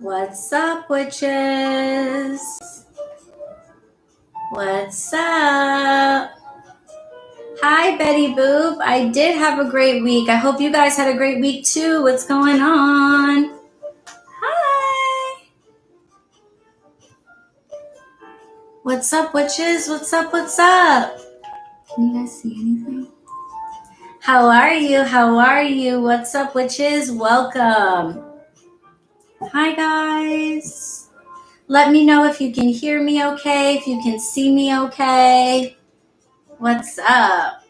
What's up, witches? What's up? Hi, Betty Boop. I did have a great week. I hope you guys had a great week too. What's going on? Hi. What's up, witches? What's up? What's up? Can you guys see anything? How are you? How are you? What's up, witches? Welcome. Hi, guys. Let me know if you can hear me okay, if you can see me okay. What's up?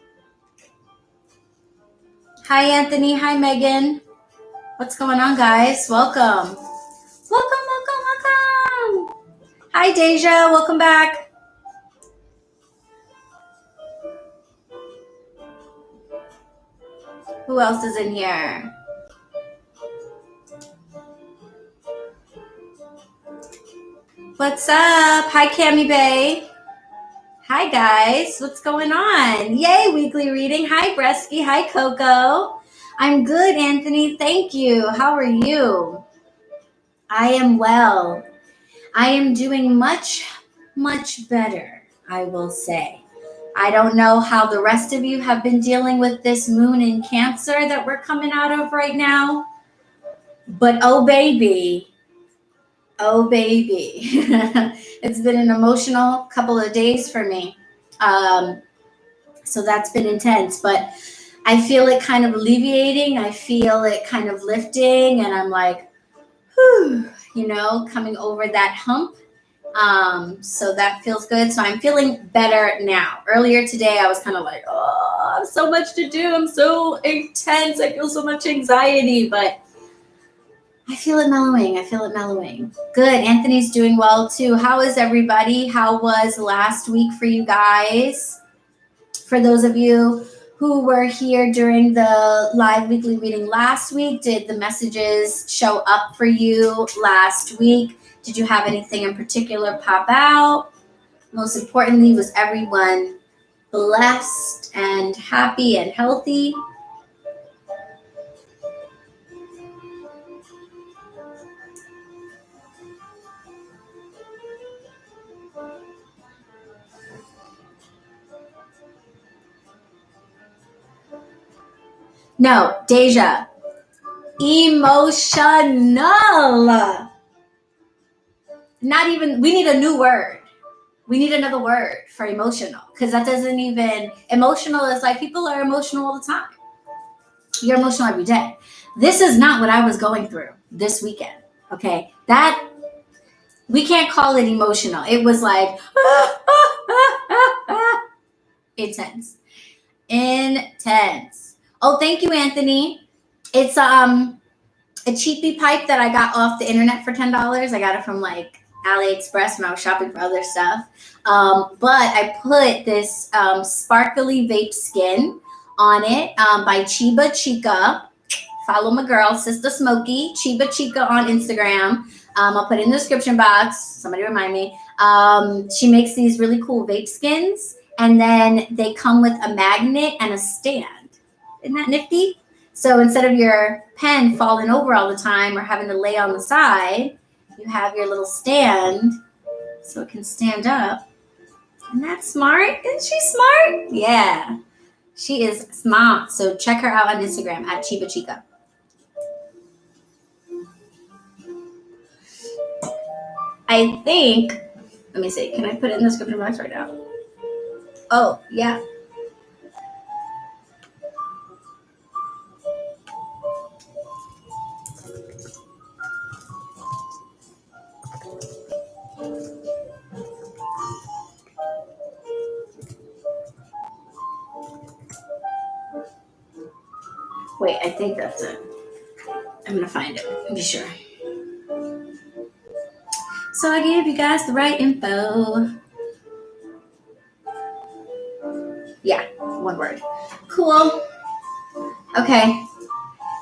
Hi, Anthony. Hi, Megan. What's going on, guys? Welcome. Welcome, welcome, welcome. Hi, Deja. Welcome back. Who else is in here? What's up? Hi, Cami Bay. Hi, guys. What's going on? Yay, weekly reading. Hi, Bresky. Hi, Coco. I'm good, Anthony. Thank you. How are you? I am well. I am doing much, much better, I will say. I don't know how the rest of you have been dealing with this moon in Cancer that we're coming out of right now. But oh baby, it's been an emotional couple of days for me. So that's been intense, but I feel it kind of alleviating. I feel it kind of lifting, and I'm like, whew, coming over that hump. So that feels good. So I'm feeling better now. Earlier today, I was kind of like, oh, I have so much to do. I'm so intense. I feel so much anxiety, but I feel it mellowing. Good. Anthony's doing well too. How is everybody? How was last week for you guys? For those of you who were here during the live weekly reading last week, did the messages show up for you last week? Did you have anything in particular pop out? Most importantly, was everyone blessed and happy and healthy? No, Deja. Emotional. Not even, we need a new word. We need another word for emotional, because that doesn't even, emotional is like people are emotional all the time. You're emotional every day. This is not what I was going through this weekend. Okay. That, we can't call it emotional. It was like, intense. Oh, thank you, Anthony. It's a cheapy pipe that I got off the internet for $10. I got it from like AliExpress when I was shopping for other stuff. But I put this sparkly vape skin on it by Chiba Chica. Follow my girl, Sister Smokey, Chiba Chica on Instagram. I'll put it in the description box. Somebody remind me. She makes these really cool vape skins, and then they come with a magnet and a stand. Isn't that nifty? So instead of your pen falling over all the time or having to lay on the side, you have your little stand so it can stand up. Isn't that smart? Isn't she smart? Yeah, she is smart. So check her out on Instagram at Chiba Chica. I think, let me see, can I put it in the description box right now? Oh, yeah. Wait, I think that's it. I'm going to find it. Be sure. So I gave you guys the right info. Yeah, one word. Cool. Okay.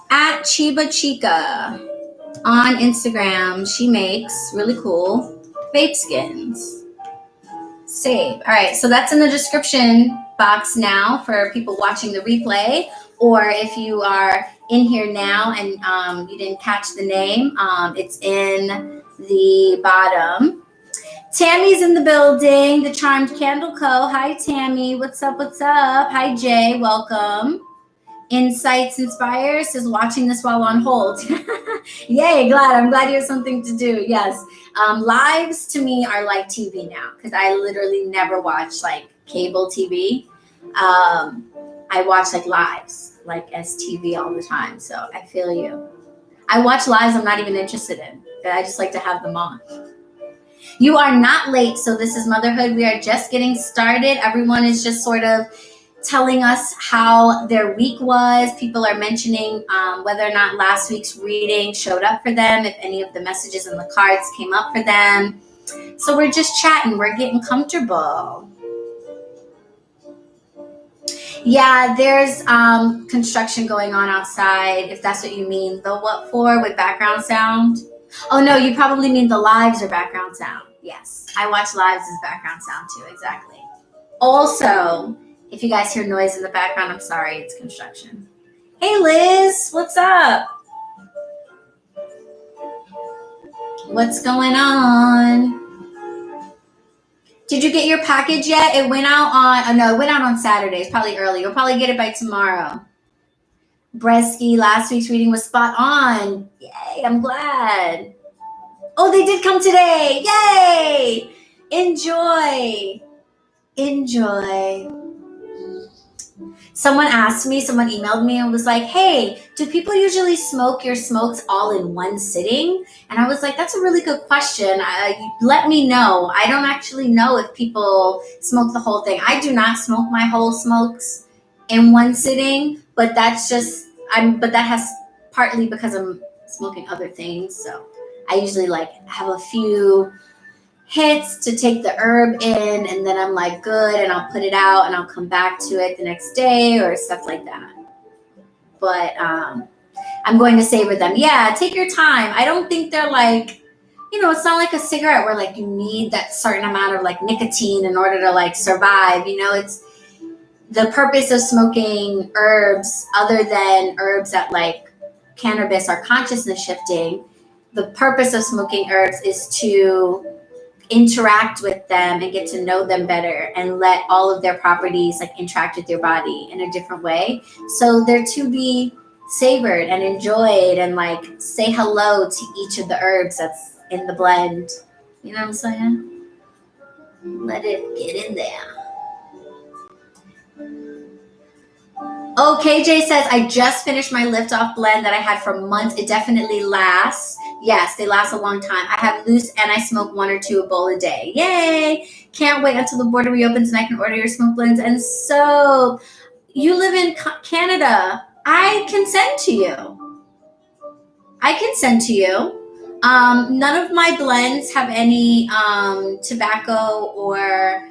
At Chiba Chica on Instagram, she makes really cool vape skins. Save. All right, so that's in the description box now for people watching the replay, or if you are in here now and you didn't catch the name, it's in the bottom. Tammy's in the building, the Charmed Candle Co. Hi, Tammy. What's up? What's up? Hi, Jay. Welcome. Insights Inspires is watching this while on hold. Yay, I'm glad you have something to do. Yes. Lives to me are like TV now because I literally never watch like cable TV. I watch like lives, like STV all the time. So I feel you. I watch lives I'm not even interested in, but I just like to have them on. You are not late. So this is Motherhood. We are just getting started. Everyone is just sort of telling us how their week was. People are mentioning whether or not last week's reading showed up for them, if any of the messages in the cards came up for them. So we're just chatting. We're getting comfortable. Yeah, there's construction going on outside, if that's what you mean. The what for with background sound? Oh, no, you probably mean the lives are background sound. Yes, I watch lives as background sound too, exactly. Also, if you guys hear noise in the background, I'm sorry, it's construction. Hey, Liz, what's up? What's going on? Did you get your package yet? It went out it went out on Saturday. It's probably early. You'll probably get it by tomorrow. Bresky, last week's reading was spot on. Yay, I'm glad. Oh, they did come today. Yay! Enjoy. Someone emailed me and was like, hey, do people usually smoke your smokes all in one sitting? And I was like, that's a really good question. Let me know. I don't actually know if people smoke the whole thing. I do not smoke my whole smokes in one sitting, but that's just, but that has partly because I'm smoking other things. So I usually like have a few hits to take the herb in, and then I'm like good, and I'll put it out and I'll come back to it the next day or stuff like that. But I'm going to savor them. Yeah, take your time. I don't think they're like, it's not like a cigarette where like you need that certain amount of like nicotine in order to like survive. It's the purpose of smoking herbs, other than herbs that like cannabis are consciousness shifting. The purpose of smoking herbs is to interact with them and get to know them better and let all of their properties like interact with your body in a different way. So they're to be savored and enjoyed, and like say hello to each of the herbs that's in the blend. You know what I'm saying? Let it get in there. Oh, KJ says, I just finished my liftoff blend that I had for months. It definitely lasts. Yes, they last a long time. I have loose and I smoke 1 or 2 a bowl a day. Yay! Can't wait until the border reopens and I can order your smoke blends. And so, you live in Canada. I can send to you. None of my blends have any tobacco or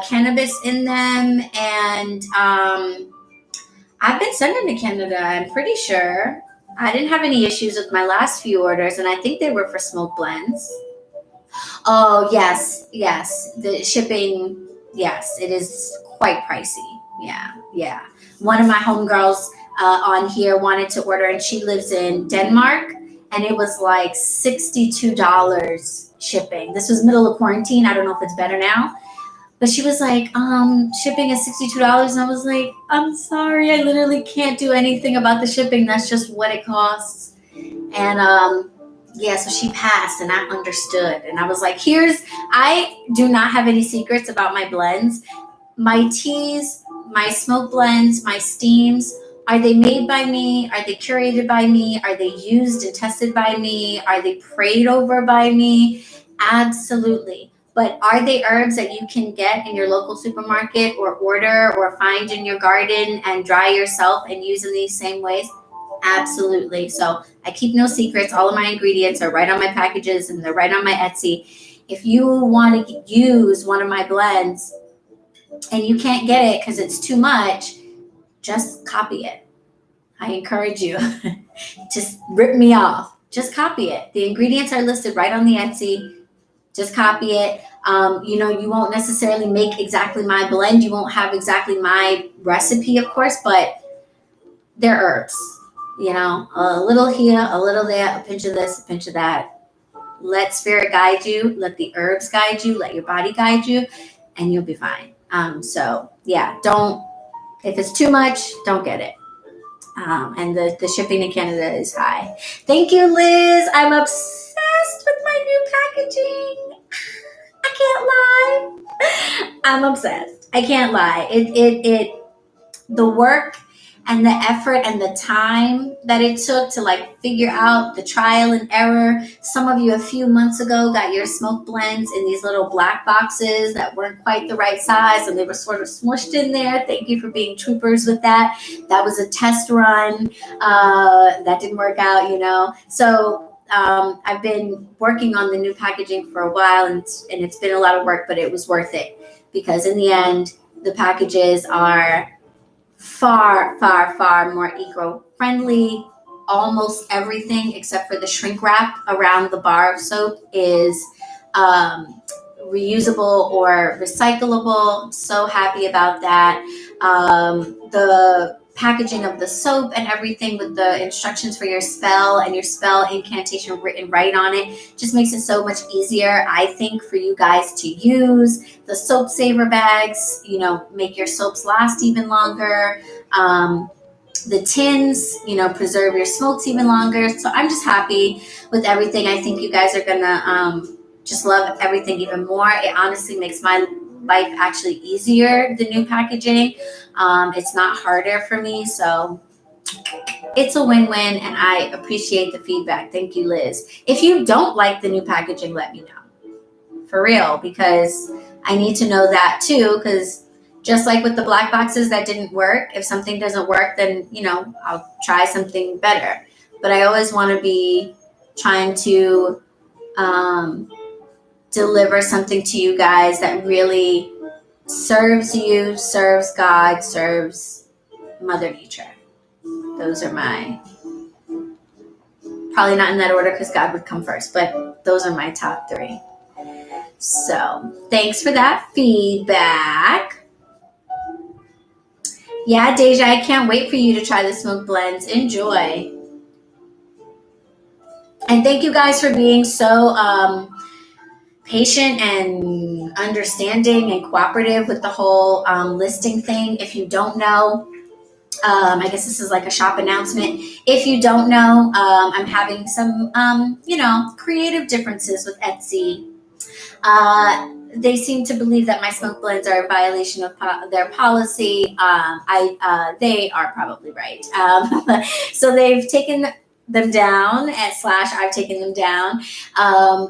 cannabis in them. And I've been sending to Canada, I'm pretty sure. I didn't have any issues with my last few orders, and I think they were for smoke blends. Oh, yes. The shipping, yes, it is quite pricey. Yeah. One of my homegirls on here wanted to order, and she lives in Denmark, and it was like $62 shipping. This was middle of quarantine. I don't know if it's better now. But she was like, shipping is $62. And I was like, I'm sorry, I literally can't do anything about the shipping. That's just what it costs. And so she passed and I understood. And I was like, I do not have any secrets about my blends. My teas, my smoke blends, my steams, are they made by me? Are they curated by me? Are they used and tested by me? Are they prayed over by me? Absolutely. But are they herbs that you can get in your local supermarket or order or find in your garden and dry yourself and use in these same ways? Absolutely. So I keep no secrets. All of my ingredients are right on my packages and they're right on my Etsy. If you want to use one of my blends and you can't get it because it's too much, just copy it. I encourage you. Just rip me off. Just copy it. The ingredients are listed right on the Etsy. Just copy it. You won't necessarily make exactly my blend. You won't have exactly my recipe, of course, but they're herbs. You know, a little here, a little there, a pinch of this, a pinch of that. Let spirit guide you. Let the herbs guide you. Let your body guide you, and you'll be fine. So yeah, don't, if it's too much, don't get it. And the shipping to Canada is high. Thank you, Liz. I'm obsessed with my new packaging. I can't lie. I'm obsessed. I can't lie. The work and the effort and the time that it took to like figure out the trial and error. Some of you a few months ago got your smoke blends in these little black boxes that weren't quite the right size and they were sort of smushed in there. Thank you for being troopers with that. That was a test run. That didn't work out, you know. So I've been working on the new packaging for a while, and it's been a lot of work, but it was worth it because in the end, the packages are far, far, far more eco-friendly. Almost everything except for the shrink wrap around the bar of soap is reusable or recyclable. I'm so happy about that. The packaging of the soap and everything with the instructions for your spell and your spell incantation written right on it just makes it so much easier, I think, for you guys to use. The soap saver bags, you know, make your soaps last even longer. The tins, you know, preserve your smokes even longer. So I'm just happy with everything. I think you guys are gonna just love everything even more. It honestly makes my life actually easier, the new packaging. It's not harder for me, so it's a win-win, and I appreciate the feedback. Thank you, Liz. If you don't like the new packaging, let me know. For real, because I need to know that too, because just like with the black boxes that didn't work, if something doesn't work, then, you know, I'll try something better. But I always want to be trying to deliver something to you guys that really serves you, serves God, serves Mother Nature. Those are my, probably not in that order because God would come first, but those are my top 3. So thanks for that feedback. Yeah, Deja, I can't wait for you to try the smoke blends. Enjoy. And thank you guys for being so patient and understanding and cooperative with the whole listing thing. If you don't know, I guess this is like a shop announcement. If you don't know, I'm having some, creative differences with Etsy. They seem to believe that my smoke blends are in violation of their policy. They are probably right. So they've taken them down / I've taken them down.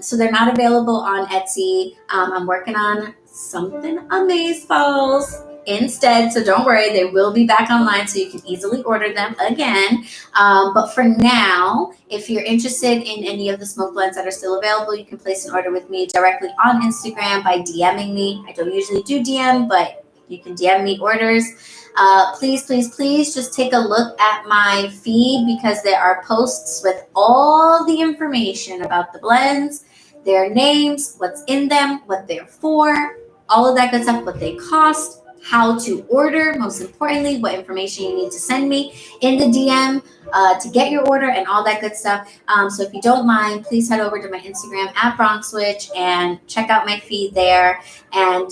So they're not available on Etsy. I'm working on something amazeballs instead, so don't worry, they will be back online so you can easily order them again. But for now, if you're interested in any of the smoke blends that are still available, you can place an order with me directly on Instagram by DMing me. I don't usually do DM, but you can DM me orders. Please, please, please just take a look at my feed because there are posts with all the information about the blends, their names, what's in them, what they're for, all of that good stuff, what they cost, how to order, most importantly, what information you need to send me in the DM to get your order and all that good stuff. So if you don't mind, please head over to my Instagram at BronxWitch and check out my feed there and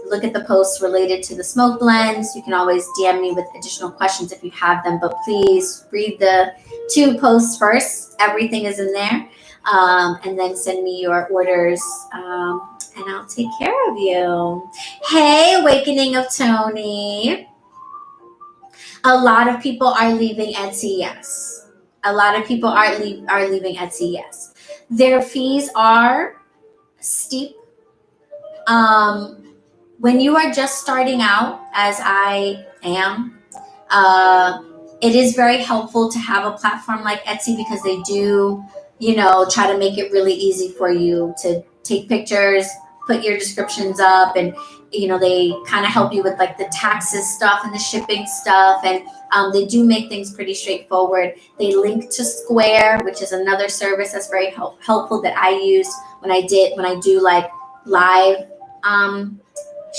look at the posts related to the smoke blends. You can always DM me with additional questions if you have them, but please read the 2 posts first. Everything is in there. And then send me your orders and I'll take care of you. Hey, Awakening of Tony. A lot of people are leaving Etsy, yes. A lot of people are leaving Etsy, yes. Their fees are steep. When you are just starting out, as I am, it is very helpful to have a platform like Etsy because they do, try to make it really easy for you to take pictures, put your descriptions up, and they kind of help you with like the taxes stuff and the shipping stuff, and they do make things pretty straightforward. They link to Square, which is another service that's very helpful that I use when I do like live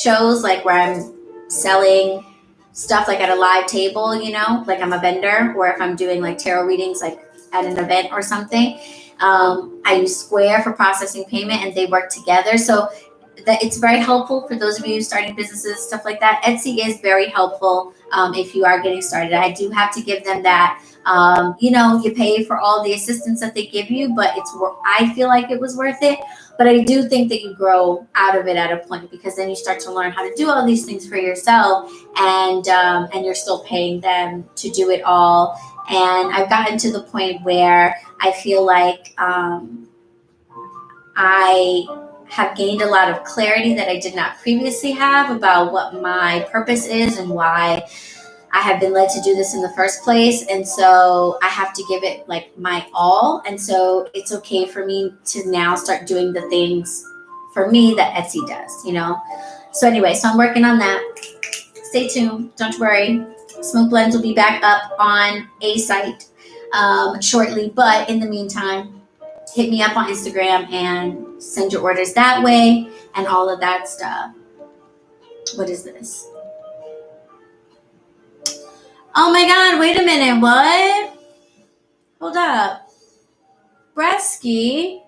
shows, like where I'm selling stuff like at a live table, you know, like I'm a vendor, or if I'm doing like tarot readings, like at an event or something. I use Square for processing payment, and they work together. So that it's very helpful for those of you starting businesses, stuff like that. Etsy is very helpful if you are getting started. I do have to give them that. You know, you pay for all the assistance that they give you, but I feel like it was worth it. But I do think that you grow out of it at a point, because then you start to learn how to do all these things for yourself, and you're still paying them to do it all. And I've gotten to the point where I feel like I have gained a lot of clarity that I did not previously have about what my purpose is and why I have been led to do this in the first place. And so I have to give it like my all. And so it's okay for me to now start doing the things for me that Etsy does, you know? So anyway, so I'm working on that. Stay tuned. Don't worry. Smoke Blends will be back up on a site shortly. But in the meantime, hit me up on Instagram and send your orders that way and all of that stuff. What is this? Oh my God, wait a minute, what? Hold up. Bresky,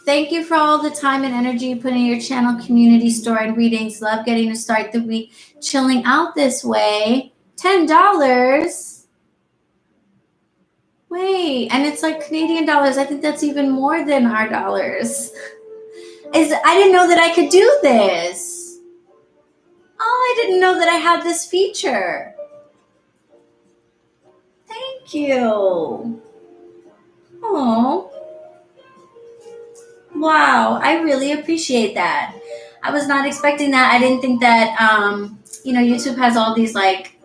thank you for all the time and energy you put in your channel, community, store, and readings. Love getting to start the week chilling out this way. $10? Wait, and it's like Canadian dollars. I think that's even more than our dollars. I didn't know that I could do this. Oh, I didn't know that I had this feature. Thank you. Oh. Wow, I really appreciate that. I was not expecting that. I didn't think that, YouTube has all these like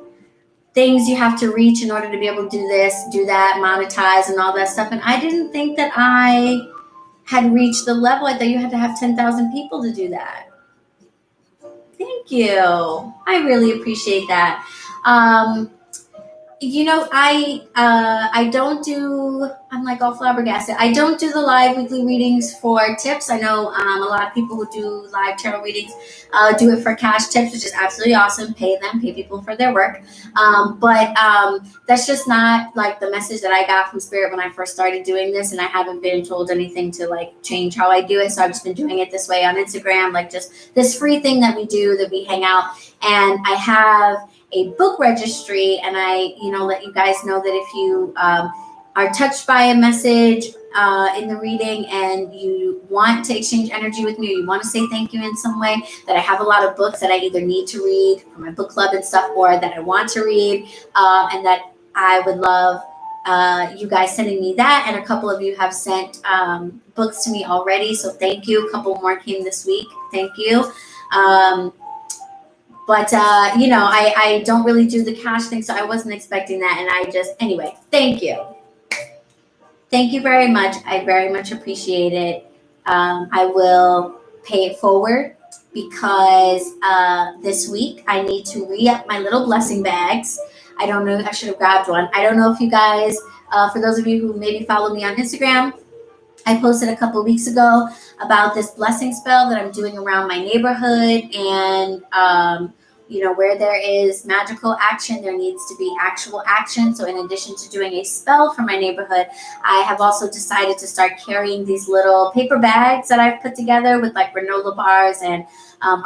things you have to reach in order to be able to do this, do that, monetize and all that stuff. And I didn't think that I had reached the level. I thought you had to have 10,000 people to do that. Thank you. I really appreciate that. I don't do, I'm like all flabbergasted. I don't do the live weekly readings for tips. I know a lot of people who do live tarot readings do it for cash tips, which is absolutely awesome. Pay people for their work. But that's just not like the message that I got from Spirit when I first started doing this. And I haven't been told anything to like change how I do it. So I've just been doing it this way on Instagram, like just this free thing that we do, that we hang out. And I have a book registry, and I, let you guys know that if you are touched by a message in the reading and you want to exchange energy with me, or you want to say thank you in some way, that I have a lot of books that I either need to read for my book club and stuff, or that I want to read, and that I would love you guys sending me that. And a couple of you have sent books to me already, so thank you. A couple more came this week. Thank you. But I don't really do the cash thing, so I wasn't expecting that. And anyway, thank you. Thank you very much. I very much appreciate it. I will pay it forward because this week I need to re-up my little blessing bags. I don't know. I should have grabbed one. I don't know if you guys, for those of you who maybe follow me on Instagram, I posted a couple of weeks ago about this blessing spell that I'm doing around my neighborhood. And, where there is magical action, there needs to be actual action. So in addition to doing a spell for my neighborhood, I have also decided to start carrying these little paper bags that I've put together with like granola bars and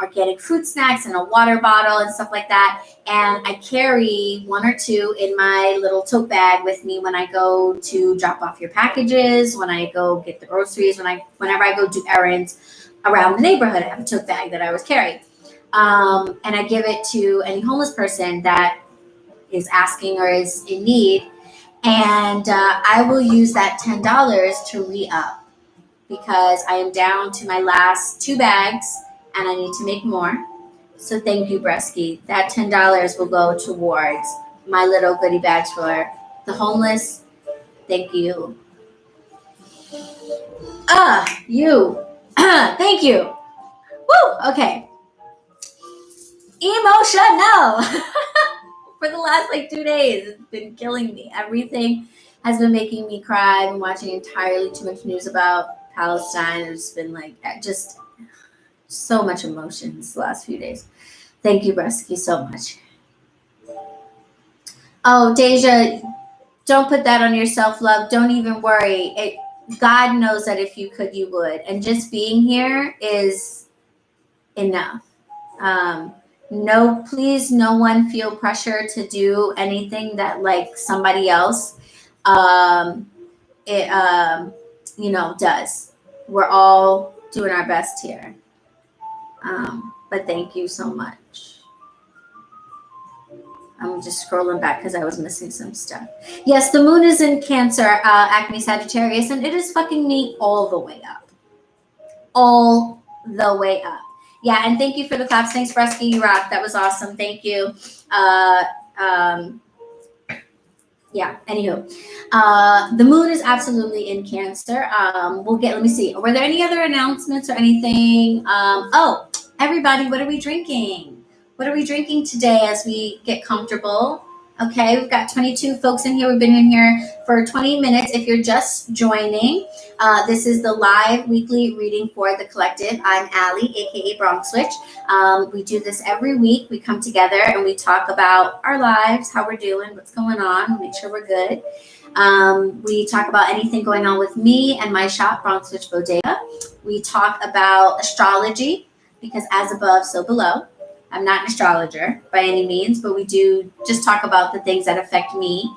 organic fruit snacks and a water bottle and stuff like that. And I carry one or two in my little tote bag with me when I go to drop off your packages, when I go get the groceries, whenever I go do errands around the neighborhood. I have a tote bag that I always carry. And I give it to any homeless person that is asking or is in need. And I will use that $10 to re-up because I am down to my last 2 bags and I need to make more. So thank you, Bresky. That $10 will go towards my little goodie bags for the homeless. Thank you. Thank you. Woo, okay. Emotional. For the last 2 days, it's been killing me. Everything has been making me cry. I've been watching entirely too much news about Palestine. It's been just so much emotion these last few days. Thank you, Bresky, so much. Oh, Deja, don't put that on your self-love. Don't even worry. God knows that if you could, you would. And just being here is enough. No, please, no one feel pressure to do anything that like somebody else, it, does. We're all doing our best here. But thank you so much. I'm just scrolling back because I was missing some stuff. Yes, the moon is in Cancer, Acme Sagittarius, and it is fucking me all the way up. All the way up. Yeah, and thank you for the claps. Thanks, Bresky. You rock. That was awesome. Thank you. Yeah, anywho. The moon is absolutely in Cancer. Let me see. Were there any other announcements or anything? Everybody, what are we drinking? What are we drinking today as we get comfortable? Okay, we've got 22 folks in here. We've been in here for 20 minutes. If you're just joining, this is the live weekly reading for the collective. I'm Allie, aka BronxWitch. We do this every week. We come together and we talk about our lives, how we're doing, what's going on, make sure we're good. We talk about anything going on with me and my shop, BronxWitch Bodega. We talk about astrology, because as above, so below. I'm not an astrologer by any means, but we do just talk about the things that affect me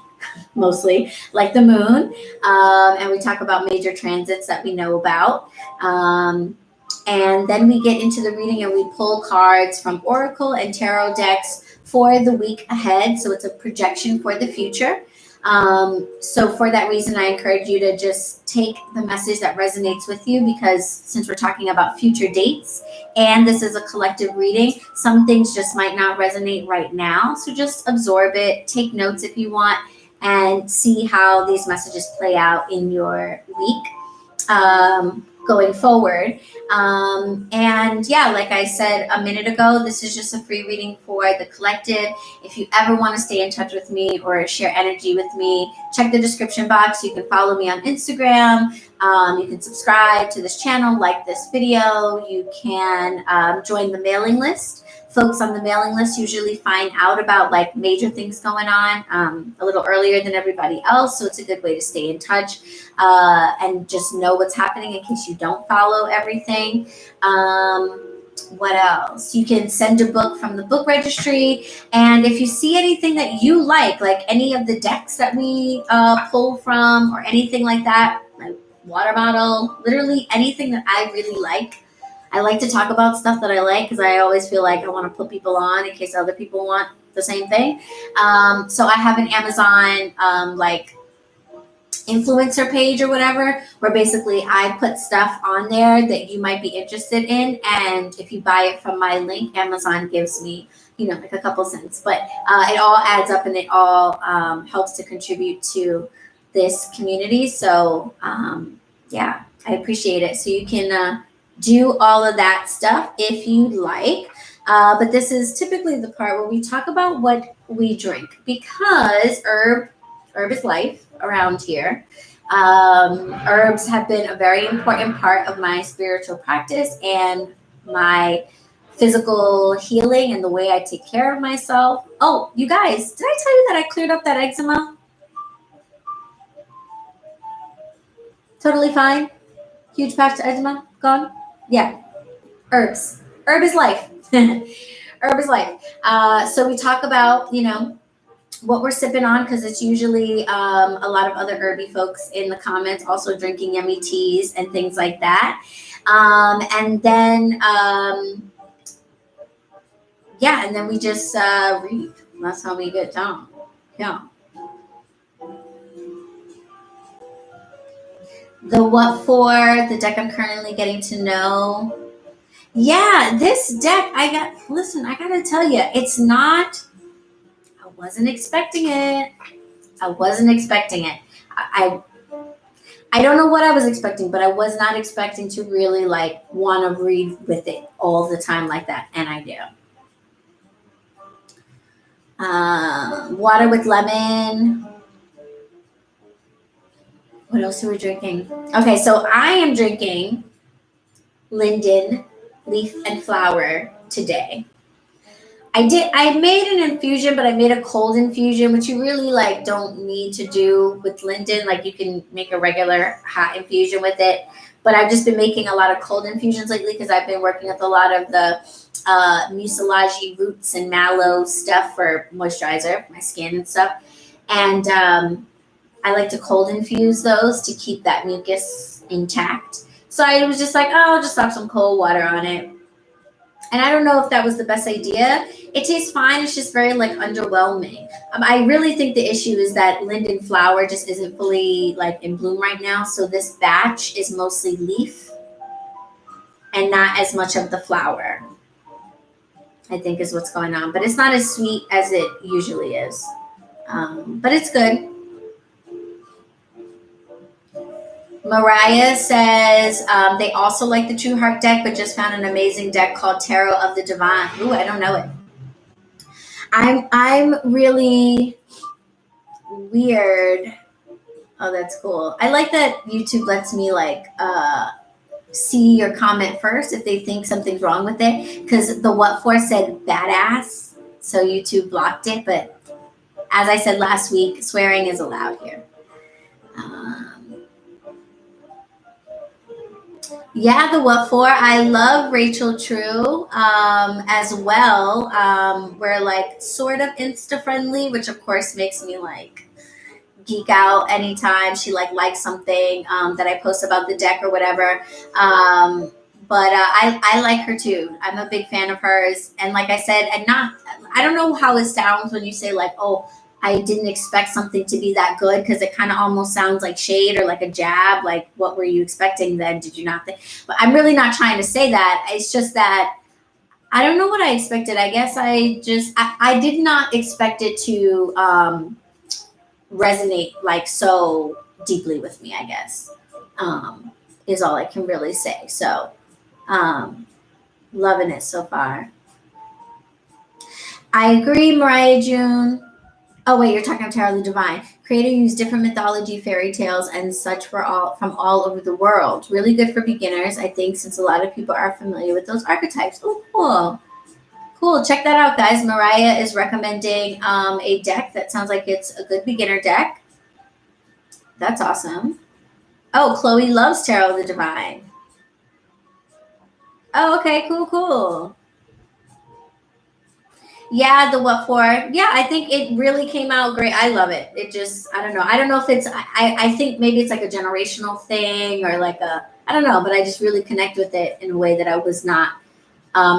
mostly, like the moon. And we talk about major transits that we know about. And then we get into the reading and we pull cards from Oracle and Tarot decks for the week ahead. So it's a projection for the future. So for that reason, I encourage you to just take the message that resonates with you, because since we're talking about future dates and this is a collective reading, some things just might not resonate right now. So just absorb it, take notes if you want, and see how these messages play out in your week going forward. And yeah, like I said a minute ago, this is just a free reading for the collective. If you ever want to stay in touch with me or share energy with me, check the description box. You can follow me on Instagram. You can subscribe to this channel, like this video. You can join the mailing list. Folks on the mailing list usually find out about like major things going on a little earlier than everybody else. So it's a good way to stay in touch and just know what's happening in case you don't follow everything. What else? You can send a book from the book registry. And if you see anything that you like any of the decks that we pull from or anything like that, like water bottle, literally anything that I really like. I like to talk about stuff that I like because I always feel like I want to put people on in case other people want the same thing. So I have an Amazon influencer page or whatever, where basically I put stuff on there that you might be interested in. And if you buy it from my link, Amazon gives me, like a couple cents. But it all adds up and it all helps to contribute to this community. So yeah, I appreciate it. So you can do all of that stuff if you'd like. But this is typically the part where we talk about what we drink, because herb is life around here. Herbs have been a very important part of my spiritual practice and my physical healing and the way I take care of myself. Oh, you guys, did I tell you that I cleared up that eczema? Totally fine. Huge patch of eczema gone. Yeah, herbs. Herb is life. Herb is life. So we talk about, what we're sipping on, because it's usually a lot of other herby folks in the comments also drinking yummy teas and things like that. And then, and then we just read. That's how we get down. Yeah. The what for, the deck I'm currently getting to know. Yeah, this deck, I gotta tell you, it's not, I wasn't expecting it. I don't know what I was expecting, but I was not expecting to really want to read with it all the time like that. And I do. Water with lemon. What else are we drinking? Okay, so I am drinking linden, leaf and flower today. I made an infusion, but I made a cold infusion, which you really like don't need to do with linden. Like you can make a regular hot infusion with it. But I've just been making a lot of cold infusions lately because I've been working with a lot of the mucilage roots and mallow stuff for moisturizer for my skin and stuff. And I like to cold infuse those to keep that mucus intact. So I was just like, oh, I'll just slap some cold water on it. And I don't know if that was the best idea. It tastes fine. It's just very like underwhelming. I really think the issue is that linden flower just isn't fully like in bloom right now. So this batch is mostly leaf and not as much of the flower, I think is what's going on. But it's not as sweet as it usually is. But it's good. Mariah says they also like the True Heart deck, but just found an amazing deck called Tarot of the Divine. Ooh, I don't know it. I'm really weird. Oh, that's cool. I like that YouTube lets me like see your comment first if they think something's wrong with it, because the what for said badass, so YouTube blocked it. But as I said last week, swearing is allowed here. Yeah, the what for. I love Rachel True as well. We're like sort of Insta friendly, which of course makes me like geek out anytime she likes something that I post about the deck or whatever. But I like her too. I'm a big fan of hers. And like I said, I don't know how it sounds when you say like, oh, I didn't expect something to be that good, because it kind of almost sounds like shade or like a jab. Like, what were you expecting then? Did you not think? But I'm really not trying to say that. It's just that I don't know what I expected. I guess I did not expect it to resonate like so deeply with me, I guess, is all I can really say. So loving it so far. I agree, Mariah June. Oh wait, you're talking about Tarot of the Divine. Creator used different mythology, fairy tales, and such from all over the world. Really good for beginners, I think, since a lot of people are familiar with those archetypes. Oh, cool. Cool. Check that out, guys. Mariah is recommending a deck that sounds like it's a good beginner deck. That's awesome. Oh, Chloe loves Tarot of the Divine. Oh, okay. Cool. Yeah, the what for? Yeah, I think it really came out great. I love it. It just, I don't know. I don't know if it's, I think maybe it's like a generational thing or like I don't know, but I just really connect with it in a way that I was not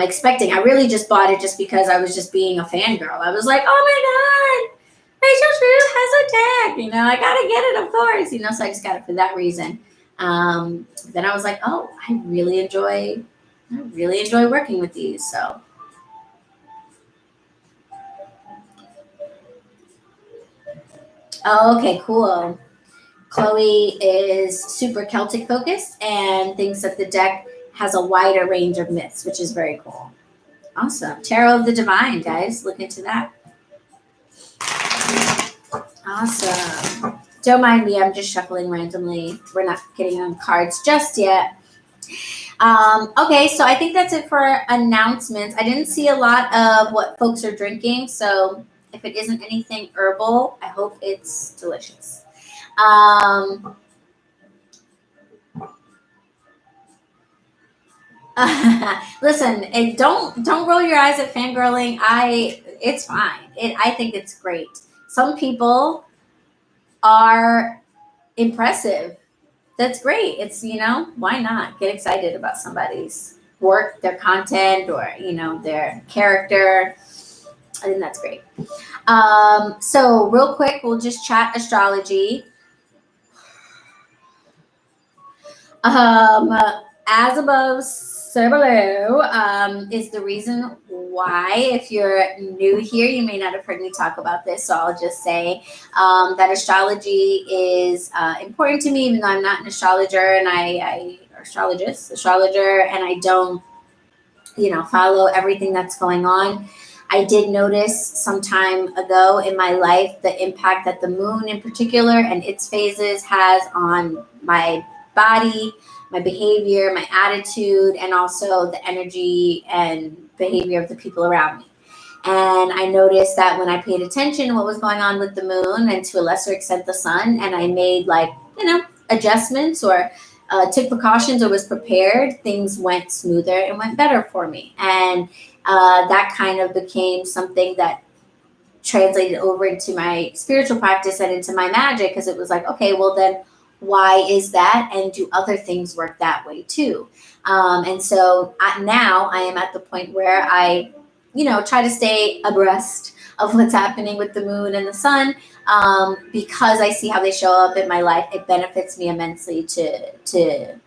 expecting. I really just bought it just because I was just being a fangirl. I was like, oh my God, Rachel True has a deck. I got to get it, of course. So I just got it for that reason. Then I was like, oh, I really enjoy working with these. So. Oh, okay, cool. Chloe is super Celtic focused and thinks that the deck has a wider range of myths, which is very cool. Awesome. Tarot of the Divine, guys. Look into that. Awesome. Don't mind me. I'm just shuffling randomly. We're not getting on cards just yet. Okay, so I think that's it for announcements. I didn't see a lot of what folks are drinking, so if it isn't anything herbal, I hope it's delicious. Listen, and don't roll your eyes at fangirling. It's fine. I think it's great. Some people are impressive. That's great. It's, why not get excited about somebody's work, their content, or, their character. I think that's great. So real quick, we'll just chat astrology. As above, so below is the reason why. If you're new here, you may not have heard me talk about this, so I'll just say that astrology is important to me, even though I'm not an astrologer and astrologer, and I don't, follow everything that's going on. I did notice some time ago in my life the impact that the moon in particular and its phases has on my body, my behavior, my attitude, and also the energy and behavior of the people around me. And I noticed that when I paid attention to what was going on with the moon and to a lesser extent the sun, and I made like, adjustments or took precautions or was prepared, things went smoother and went better for me. And that kind of became something that translated over into my spiritual practice and into my magic, because it was like, okay, well then why is that, and do other things work that way too? And so now I am at the point where I try to stay abreast of what's happening with the moon and the sun, because I see how they show up in my life. It benefits me immensely to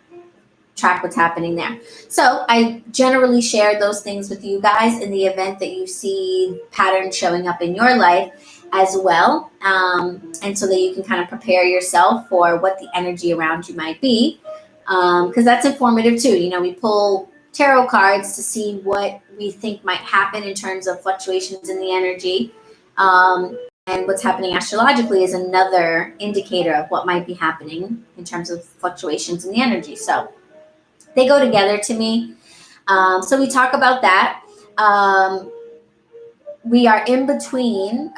track what's happening there. So I generally share those things with you guys in the event that you see patterns showing up in your life as well, and so that you can kind of prepare yourself for what the energy around you might be, because that's informative too. We pull tarot cards to see what we think might happen in terms of fluctuations in the energy, and what's happening astrologically is another indicator of what might be happening in terms of fluctuations in the energy. So they go together to me. So we talk about that. We are in between,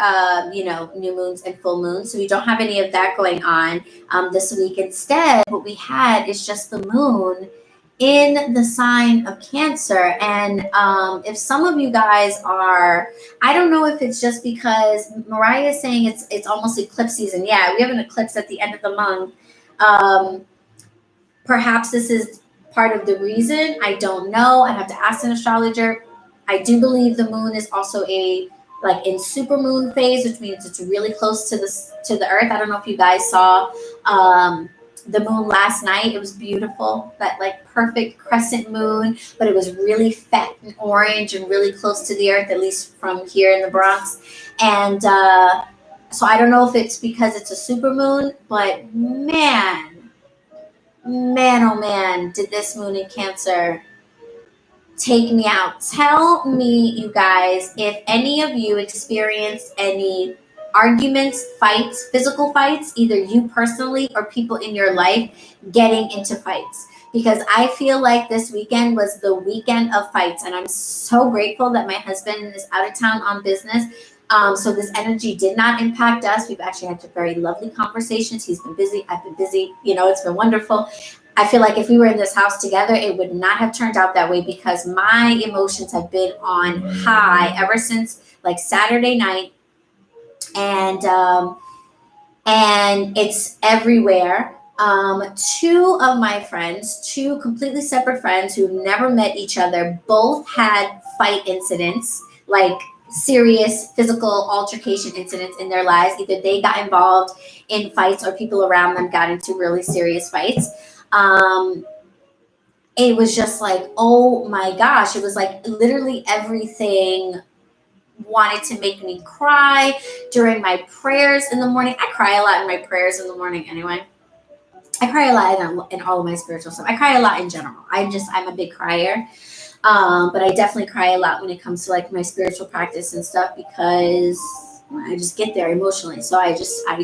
new moons and full moons. So we don't have any of that going on this week. Instead, what we had is just the moon in the sign of Cancer. And if some of you guys are, I don't know if it's just because Mariah is saying it's almost eclipse season. Yeah, we have an eclipse at the end of the month. Perhaps this is part of the reason. I don't know. I have to ask an astrologer. I do believe the moon is also in supermoon phase, which means it's really close to the earth. I don't know if you guys saw the moon last night. It was beautiful, that like perfect crescent moon, but it was really fat and orange and really close to the earth, at least from here in the Bronx. And so I don't know if it's because it's a supermoon, but man, oh man, did this moon in Cancer take me out. Tell me, you guys, if any of you experienced any arguments, fights, physical fights, either you personally or people in your life getting into fights. Because I feel like this weekend was the weekend of fights, and I'm so grateful that my husband is out of town on business. So this energy did not impact us. We've actually had very lovely conversations. He's been busy. I've been busy. It's been wonderful. I feel like if we were in this house together, it would not have turned out that way, because my emotions have been on high ever since like Saturday night. And it's everywhere. Two of my friends, two completely separate friends who've never met each other, both had fight incidents, like serious physical altercation incidents in their lives. Either they got involved in fights or people around them got into really serious fights. It was just like, oh my gosh, it was like literally everything wanted to make me cry during my prayers in the morning. I cry a lot in my prayers in the morning anyway. I cry a lot in all of my spiritual stuff. I cry a lot in general. I'm a big crier. But I definitely cry a lot when it comes to like my spiritual practice and stuff, because I just get there emotionally. So I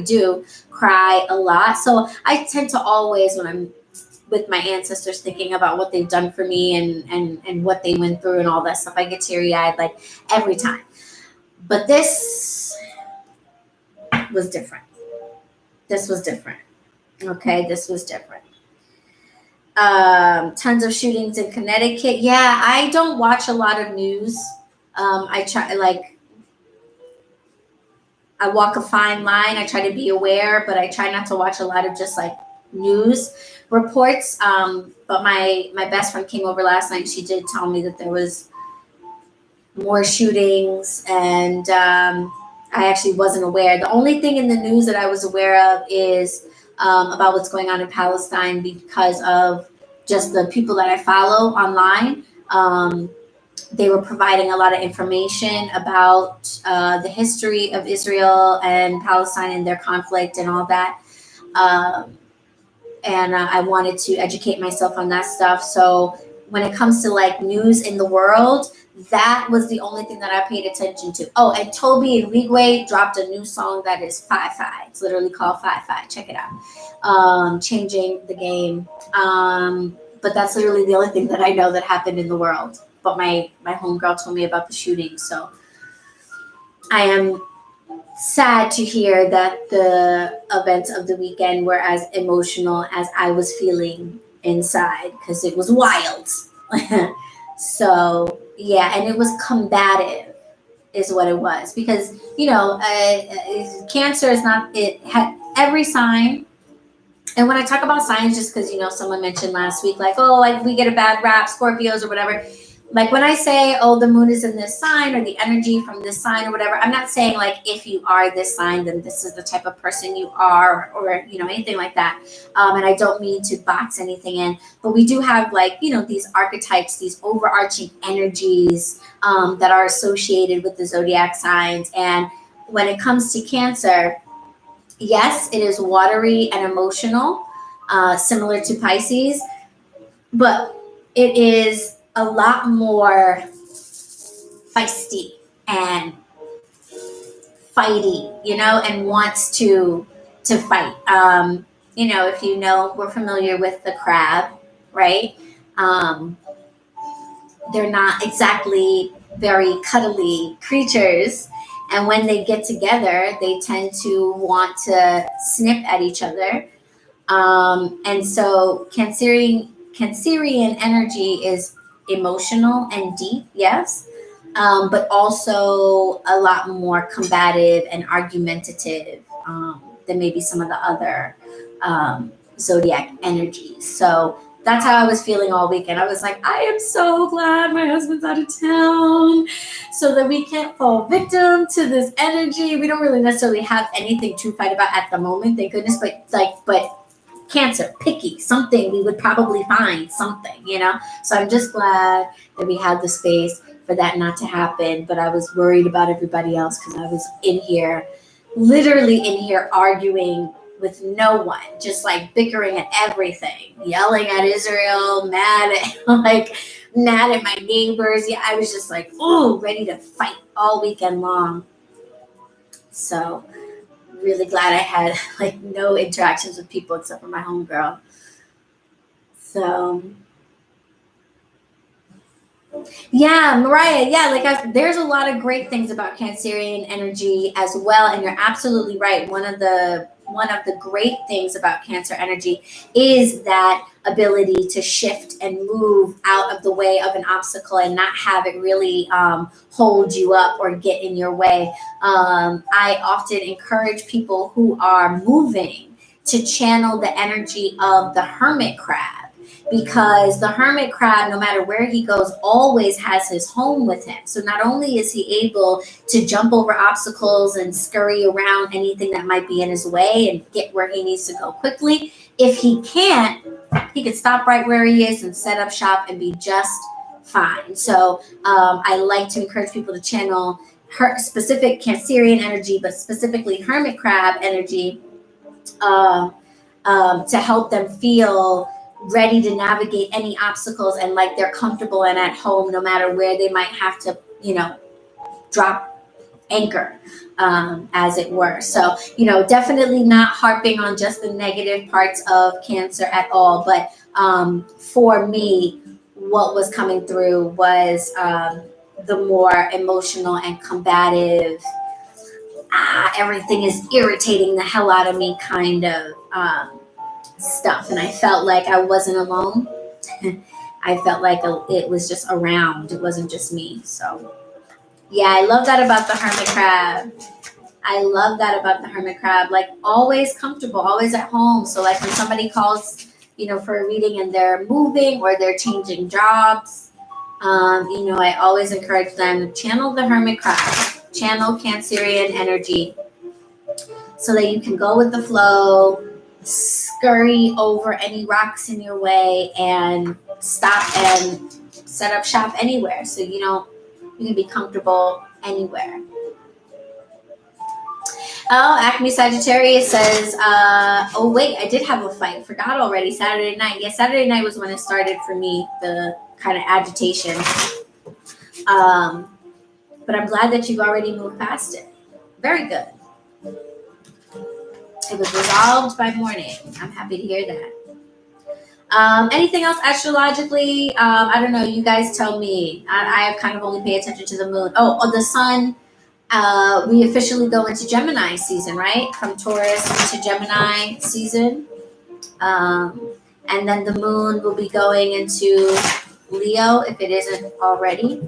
do cry a lot. So I tend to always, when I'm with my ancestors, thinking about what they've done for me and what they went through and all that stuff, I get teary-eyed like every time. But this was different. Okay, this was different. Tons of shootings in Connecticut. Yeah, I don't watch a lot of news. I walk a fine line. I try to be aware, but I try not to watch a lot of just like news reports. But my best friend came over last night. She did tell me that there was more shootings, and I actually wasn't aware. The only thing in the news that I was aware of is about what's going on in Palestine, because of just the people that I follow online. They were providing a lot of information about the history of Israel and Palestine and their conflict and all that. And I wanted to educate myself on that stuff. So when it comes to like news in the world, that was the only thing that I paid attention to. Oh, and Toby and Wigway dropped a new song that is Fi-Fi. It's literally called Fi-Fi. Check it out. Changing the game. But that's literally the only thing that I know that happened in the world. But my homegirl told me about the shooting. So I am sad to hear that the events of the weekend were as emotional as I was feeling inside, because it was wild. So yeah, and it was combative is what it was, because Cancer is not, it had every sign. And when I talk about signs, just because someone mentioned last week, like, oh, like we get a bad rap, Scorpios or whatever. Like when I say, oh, the moon is in this sign, or the energy from this sign or whatever, I'm not saying like if you are this sign, then this is the type of person you are, or anything like that. And I don't mean to box anything in, but we do have like these archetypes, these overarching energies that are associated with the zodiac signs. And when it comes to Cancer, yes, it is watery and emotional, similar to Pisces, but it is a lot more feisty and fighty, and wants to fight. If we're familiar with the crab, right? They're not exactly very cuddly creatures. And when they get together, they tend to want to snip at each other. And so Cancerian energy is emotional and deep, yes, but also a lot more combative and argumentative than maybe some of the other zodiac energies. So that's how I was feeling all weekend. I was like, I am so glad my husband's out of town so that we can't fall victim to this energy. We don't really necessarily have anything to fight about at the moment, thank goodness, but Cancer, picky, something we would probably find something, So I'm just glad that we had the space for that not to happen. But I was worried about everybody else, because I was literally in here arguing with no one, just like bickering at everything, yelling at Israel, mad at my neighbors. Yeah, I was just like, oh, ready to fight all weekend long. So really glad I had like no interactions with people except for my homegirl. So yeah, Mariah, yeah, there's a lot of great things about Cancerian energy as well, and you're absolutely right. One of the great things about Cancer energy is that ability to shift and move out of the way of an obstacle and not have it really hold you up or get in your way. I often encourage people who are moving to channel the energy of the hermit crab, because the hermit crab, no matter where he goes, always has his home with him. So not only is he able to jump over obstacles and scurry around anything that might be in his way and get where he needs to go quickly, if he can't, he could stop right where he is and set up shop and be just fine. So I like to encourage people to channel her specific Cancerian energy, but specifically hermit crab energy, to help them feel ready to navigate any obstacles and like they're comfortable and at home, no matter where they might have to, drop anchor, as it were. So, definitely not harping on just the negative parts of Cancer at all. But for me, what was coming through was the more emotional and combative, everything is irritating the hell out of me kind of stuff. And I felt like I wasn't alone. I felt like it was just around. It wasn't just me. So yeah, I love that about the hermit crab. Like always comfortable, always at home. So like when somebody calls, for a reading and they're moving or they're changing jobs, I always encourage them to channel the hermit crab, channel Cancerian energy, so that you can go with the flow, scurry over any rocks in your way, and stop and set up shop anywhere. So you can be comfortable anywhere. Oh, Acme Sagittarius says, oh wait, I did have a fight. Forgot already. Saturday night. Yeah, Saturday night was when it started for me, the kind of agitation. But I'm glad that you've already moved past it. Very good. It was resolved by morning. I'm happy to hear that. Anything else astrologically? I don't know. You guys tell me. I kind of only pay attention to the moon. Oh, the sun we officially go into Gemini season, right? From Taurus into Gemini season. And then the moon will be going into Leo if it isn't already.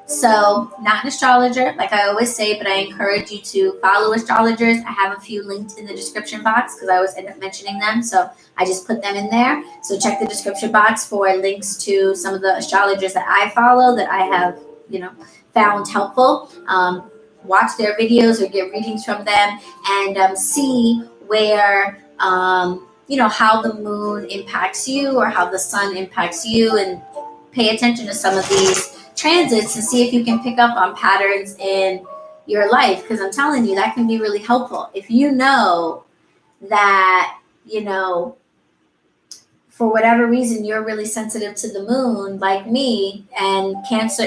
So, not an astrologer, like I always say, but I encourage you to follow astrologers. I have a few linked in the description box because I always end up mentioning them. So, I just put them in there. So, check the description box for links to some of the astrologers that I follow that I have, found helpful. Watch their videos or get readings from them and see where, how the moon impacts you or how the sun impacts you, and pay attention to some of these transits and see if you can pick up on patterns in your life, because I'm telling you that can be really helpful. If you know that, for whatever reason you're really sensitive to the moon like me and Cancer,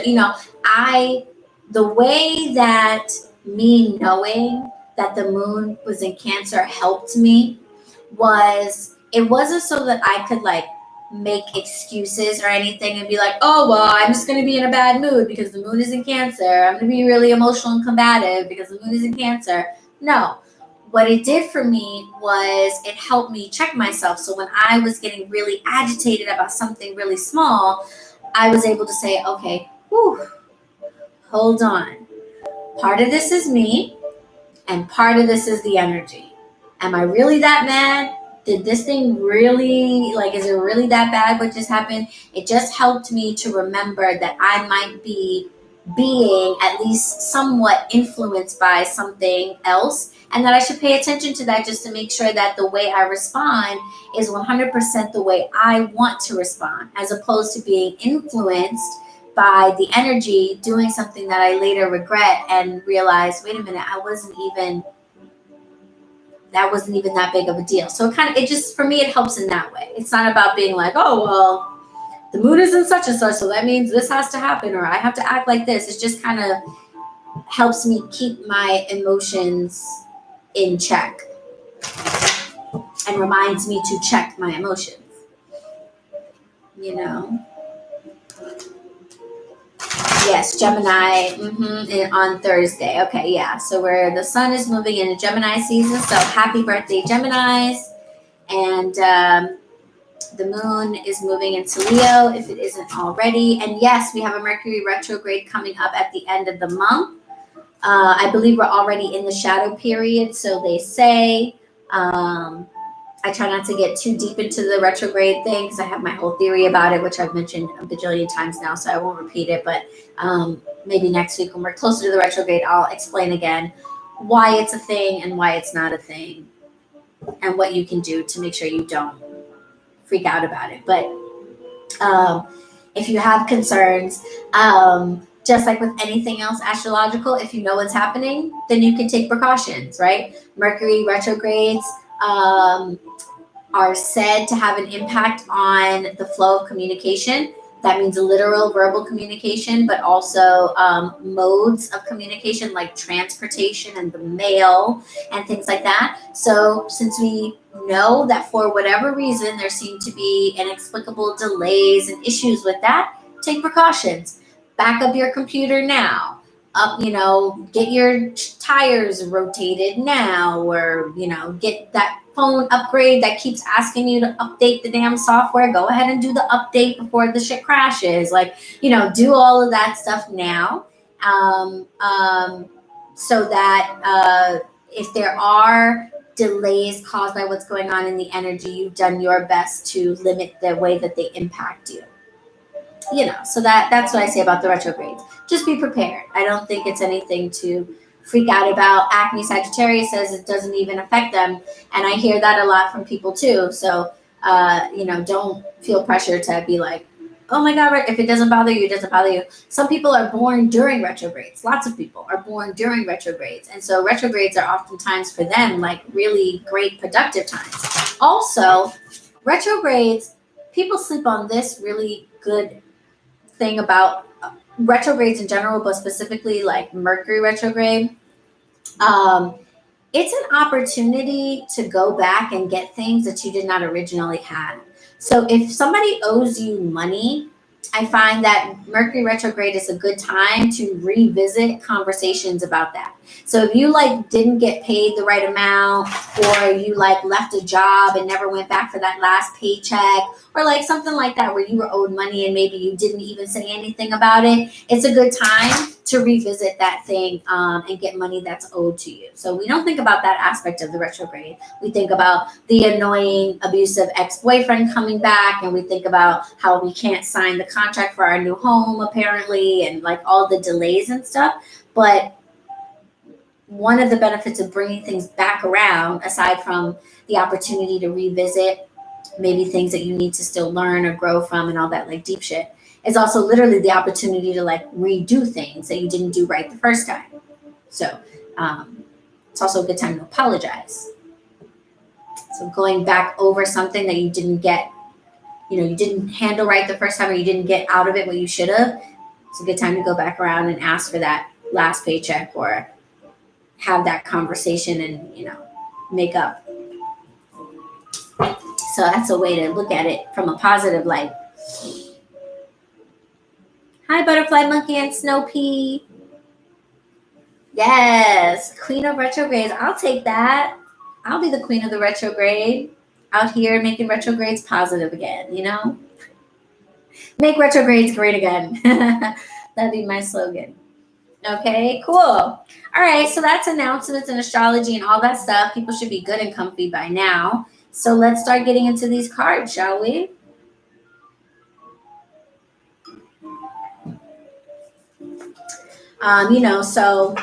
the way that me knowing that the moon was in Cancer helped me was, it wasn't so that I could make excuses or anything and be like, oh, well, I'm just going to be in a bad mood because the moon is in Cancer. I'm going to be really emotional and combative because the moon is in Cancer. No. What it did for me was it helped me check myself. So when I was getting really agitated about something really small, I was able to say, okay, hold on. Part of this is me and part of this is the energy. Am I really that mad? Did this thing really, is it really that bad what just happened? It just helped me to remember that I might be being at least somewhat influenced by something else, and that I should pay attention to that just to make sure that the way I respond is 100% the way I want to respond, as opposed to being influenced by the energy, doing something that I later regret and realize, wait a minute, that wasn't even that big of a deal. So it just, for me, it helps in that way. It's not about being like, oh, well, the mood is in such and such, so that means this has to happen, or I have to act like this. It just kind of helps me keep my emotions in check and reminds me to check my emotions, Yes, Gemini on Thursday. Okay, yeah. So where the sun is moving into Gemini season. So happy birthday, Geminis. And the moon is moving into Leo if it isn't already. And yes, we have a Mercury retrograde coming up at the end of the month. I believe we're already in the shadow period, so they say. I try not to get too deep into the retrograde thing because I have my whole theory about it, which I've mentioned a bajillion times now, so I won't repeat it. But maybe next week when we're closer to the retrograde, I'll explain again why it's a thing and why it's not a thing, and what you can do to make sure you don't freak out about it. But if you have concerns, just like with anything else astrological, if you know what's happening, then you can take precautions, right? Mercury retrogrades are said to have an impact on the flow of communication. That means literal verbal communication, but also modes of communication like transportation and the mail and things like that. So since we know that for whatever reason there seem to be inexplicable delays and issues with that, take precautions. Back up your computer now. Get your tires rotated now, or, get that phone upgrade that keeps asking you to update the damn software. Go ahead and do the update before the shit crashes. Do all of that stuff now. So that if there are delays caused by what's going on in the energy, you've done your best to limit the way that they impact you. So that's what I say about the retrogrades. Just be prepared. I don't think it's anything to freak out about. Acne Sagittarius says it doesn't even affect them. And I hear that a lot from people too. So, don't feel pressure to be like, oh my God, if it doesn't bother you, it doesn't bother you. Some people are born during retrogrades. Lots of people are born during retrogrades. And so retrogrades are oftentimes for them really great productive times. Also, retrogrades, people sleep on this really good thing about retrogrades in general, but specifically Mercury retrograde. It's an opportunity to go back and get things that you did not originally have. So if somebody owes you money, I find that Mercury retrograde is a good time to revisit conversations about that. So if you like didn't get paid the right amount, or you like left a job and never went back for that last paycheck, or like something like that where you were owed money and maybe you didn't even say anything about it, it's a good time to revisit that thing and get money that's owed to you. So we don't think about that aspect of the retrograde. We think about the annoying, abusive ex-boyfriend coming back, and we think about how we can't sign the contract for our new home apparently, and like all the delays and stuff. But one of the benefits of bringing things back around, aside from the opportunity to revisit maybe things that you need to still learn or grow from and all that like deep shit, is also literally the opportunity to like redo things that you didn't do right the first time. So it's also a good time to apologize. So going back over something that you didn't get, you didn't handle right the first time, or you didn't get out of it what you should have, it's a good time to go back around and ask for that last paycheck, or have that conversation and, make up. So that's a way to look at it from a positive light. Hi, Butterfly Monkey and Snow Pea. Yes, Queen of Retrogrades. I'll take that. I'll be the queen of the retrograde. Out here making retrogrades positive again, Make retrogrades great again. That'd be my slogan. Okay, cool. All right, so that's announcements and astrology and all that stuff. People should be good and comfy by now. So let's start getting into these cards, shall we? So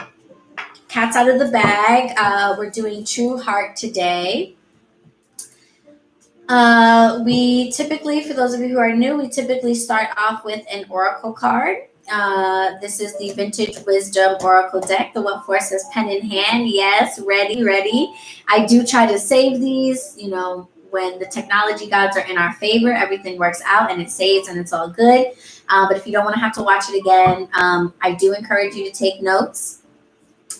cat's out of the bag. We're doing True Heart today. We typically, for those of you who are new, we typically start off with an oracle card. This is the Vintage Wisdom Oracle deck. The What For says pen in hand. Yes, ready. I do try to save these, when the technology gods are in our favor, everything works out and it saves and it's all good. But if you don't want to have to watch it again, I do encourage you to take notes.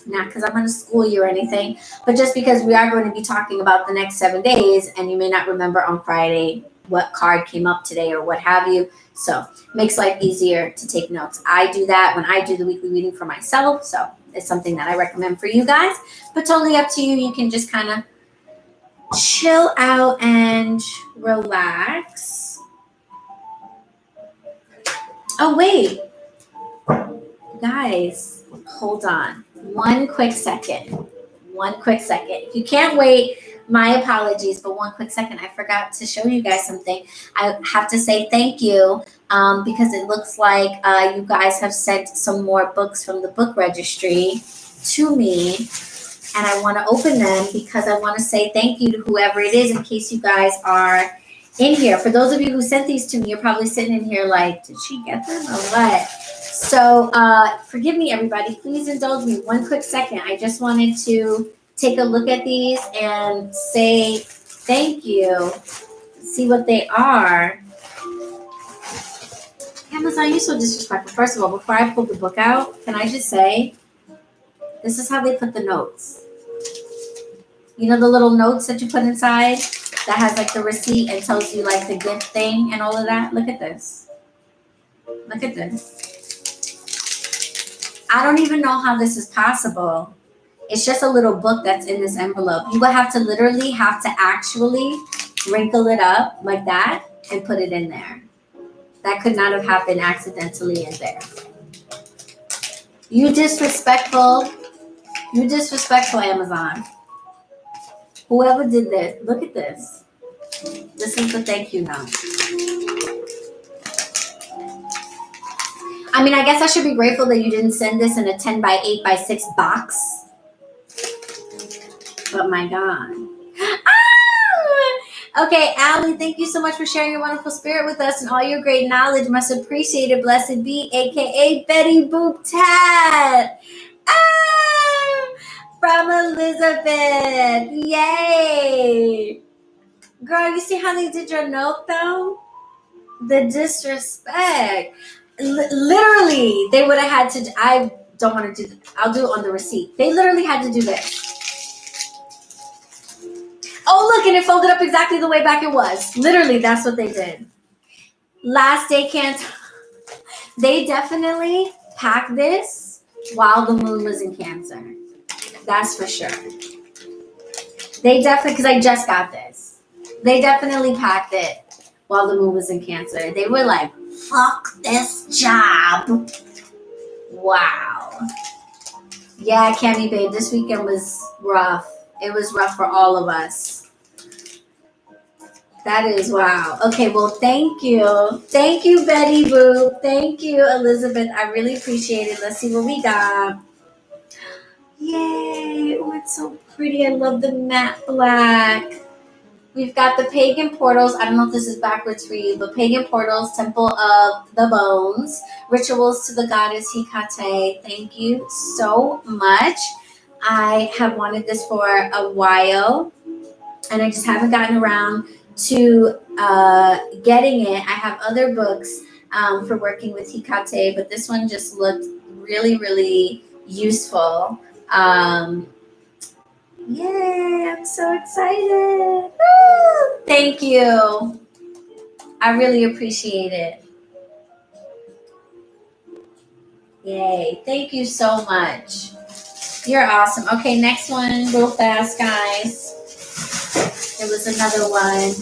Not because I'm going to school you or anything, but just because we are going to be talking about the next 7 days, and you may not remember on Friday what card came up today or what have you. So it makes life easier to take notes. I do that when I do the weekly reading for myself. So it's something that I recommend for you guys, but totally up to you. You can just kind of chill out and relax. Oh, wait. Guys, hold on. One quick second. If you can't wait, my apologies, but one quick second. I forgot to show you guys something. I have to say thank you because it looks like you guys have sent some more books from the book registry to me, and I want to open them because I want to say thank you to whoever it is in case you guys are in here. For those of you who sent these to me, you're probably sitting in here like, did she get them or what? So forgive me, everybody. Please indulge me one quick second. I just wanted to take a look at these and say thank you. See what they are. Amazon, you're so disrespectful. First of all, before I pull the book out, can I just say, this is how they put the notes. You know the little notes that you put inside that has like the receipt and tells you like the gift thing and all of that? Look at this. Look at this. I don't even know how this is possible. It's just a little book that's in this envelope. You will have to actually wrinkle it up like that and put it in there. That could not have happened accidentally in there. You disrespectful Amazon. Whoever did this, look at this. This is the thank you note. I mean, I guess I should be grateful that you didn't send this in a 10 by 8 by 6 box. But my God. Ah! Okay, Allie, thank you so much for sharing your wonderful spirit with us and all your great knowledge. Much appreciated. Blessed be, a.k.a. Betty Boop Tat. Ah! From Elizabeth. Yay. Girl, you see how they did your note, though? The disrespect. Literally, they would have had to. I don't want to do that. I'll do it on the receipt. They literally had to do this. Oh, look, and it folded up exactly the way back it was. Literally, that's what they did. Last day can't. They definitely packed this while the moon was in Cancer. That's for sure. They definitely, because I just got this. They definitely packed it while the moon was in Cancer. They were like, fuck this job. Wow. Yeah, Cammy babe, this weekend was rough. It was rough for all of us. That is wow. Okay, well, thank you. Thank you, Betty Boo. Thank you, Elizabeth. I really appreciate it. Let's see what we got. Yay. Oh, it's so pretty. I love the matte black. We've got the Pagan Portals. I don't know if this is backwards for you, but Pagan Portals, Temple of the Bones, Rituals to the Goddess Hecate. Thank you so much. I have wanted this for a while, and I just haven't gotten around to getting it. I have other books for working with Hecate, but this one just looked really, really useful. Yay, I'm so excited. Woo! Thank you. I really appreciate it. Yay, thank you so much. You're awesome. Okay, next one, real fast, guys. There was another one.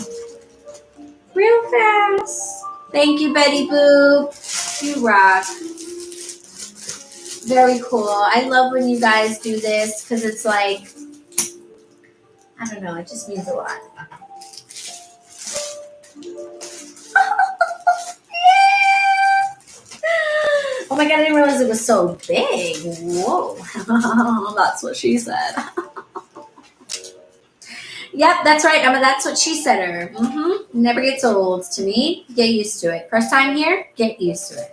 Real fast. Thank you, Betty Boo. You rock. Very cool. I love when you guys do this because it's like, I don't know, it just means a lot. Oh my God, I didn't realize it was so big. Whoa. That's what she said. Yep, that's right, Emma. That's what she said her. Never gets old to me. Get used to it. First time here, get used to it.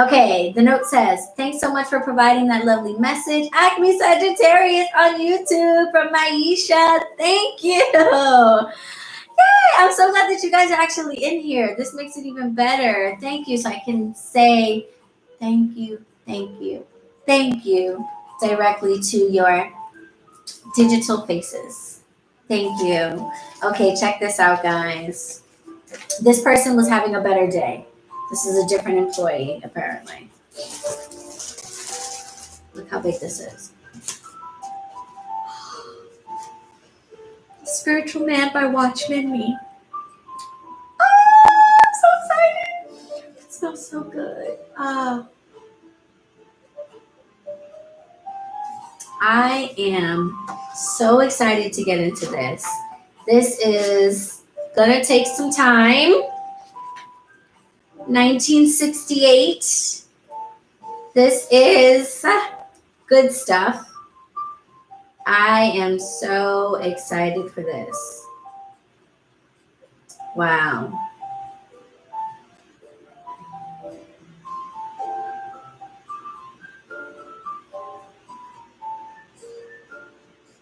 Okay, the note says, thanks so much for providing that lovely message. Acme Sagittarius on YouTube from Maisha. Thank you. Yay, I'm so glad that you guys are actually in here. This makes it even better. Thank you. So I can say thank you, thank you, thank you directly to your digital faces. Thank you. Okay, check this out, guys. This person was having a better day. This is a different employee, apparently. Look how big this is. Spiritual Man by Watchman Me. I'm so excited. It smells so good. I am so excited to get into this. This is gonna take some time. 1968. This is good stuff. I am so excited for this. Wow.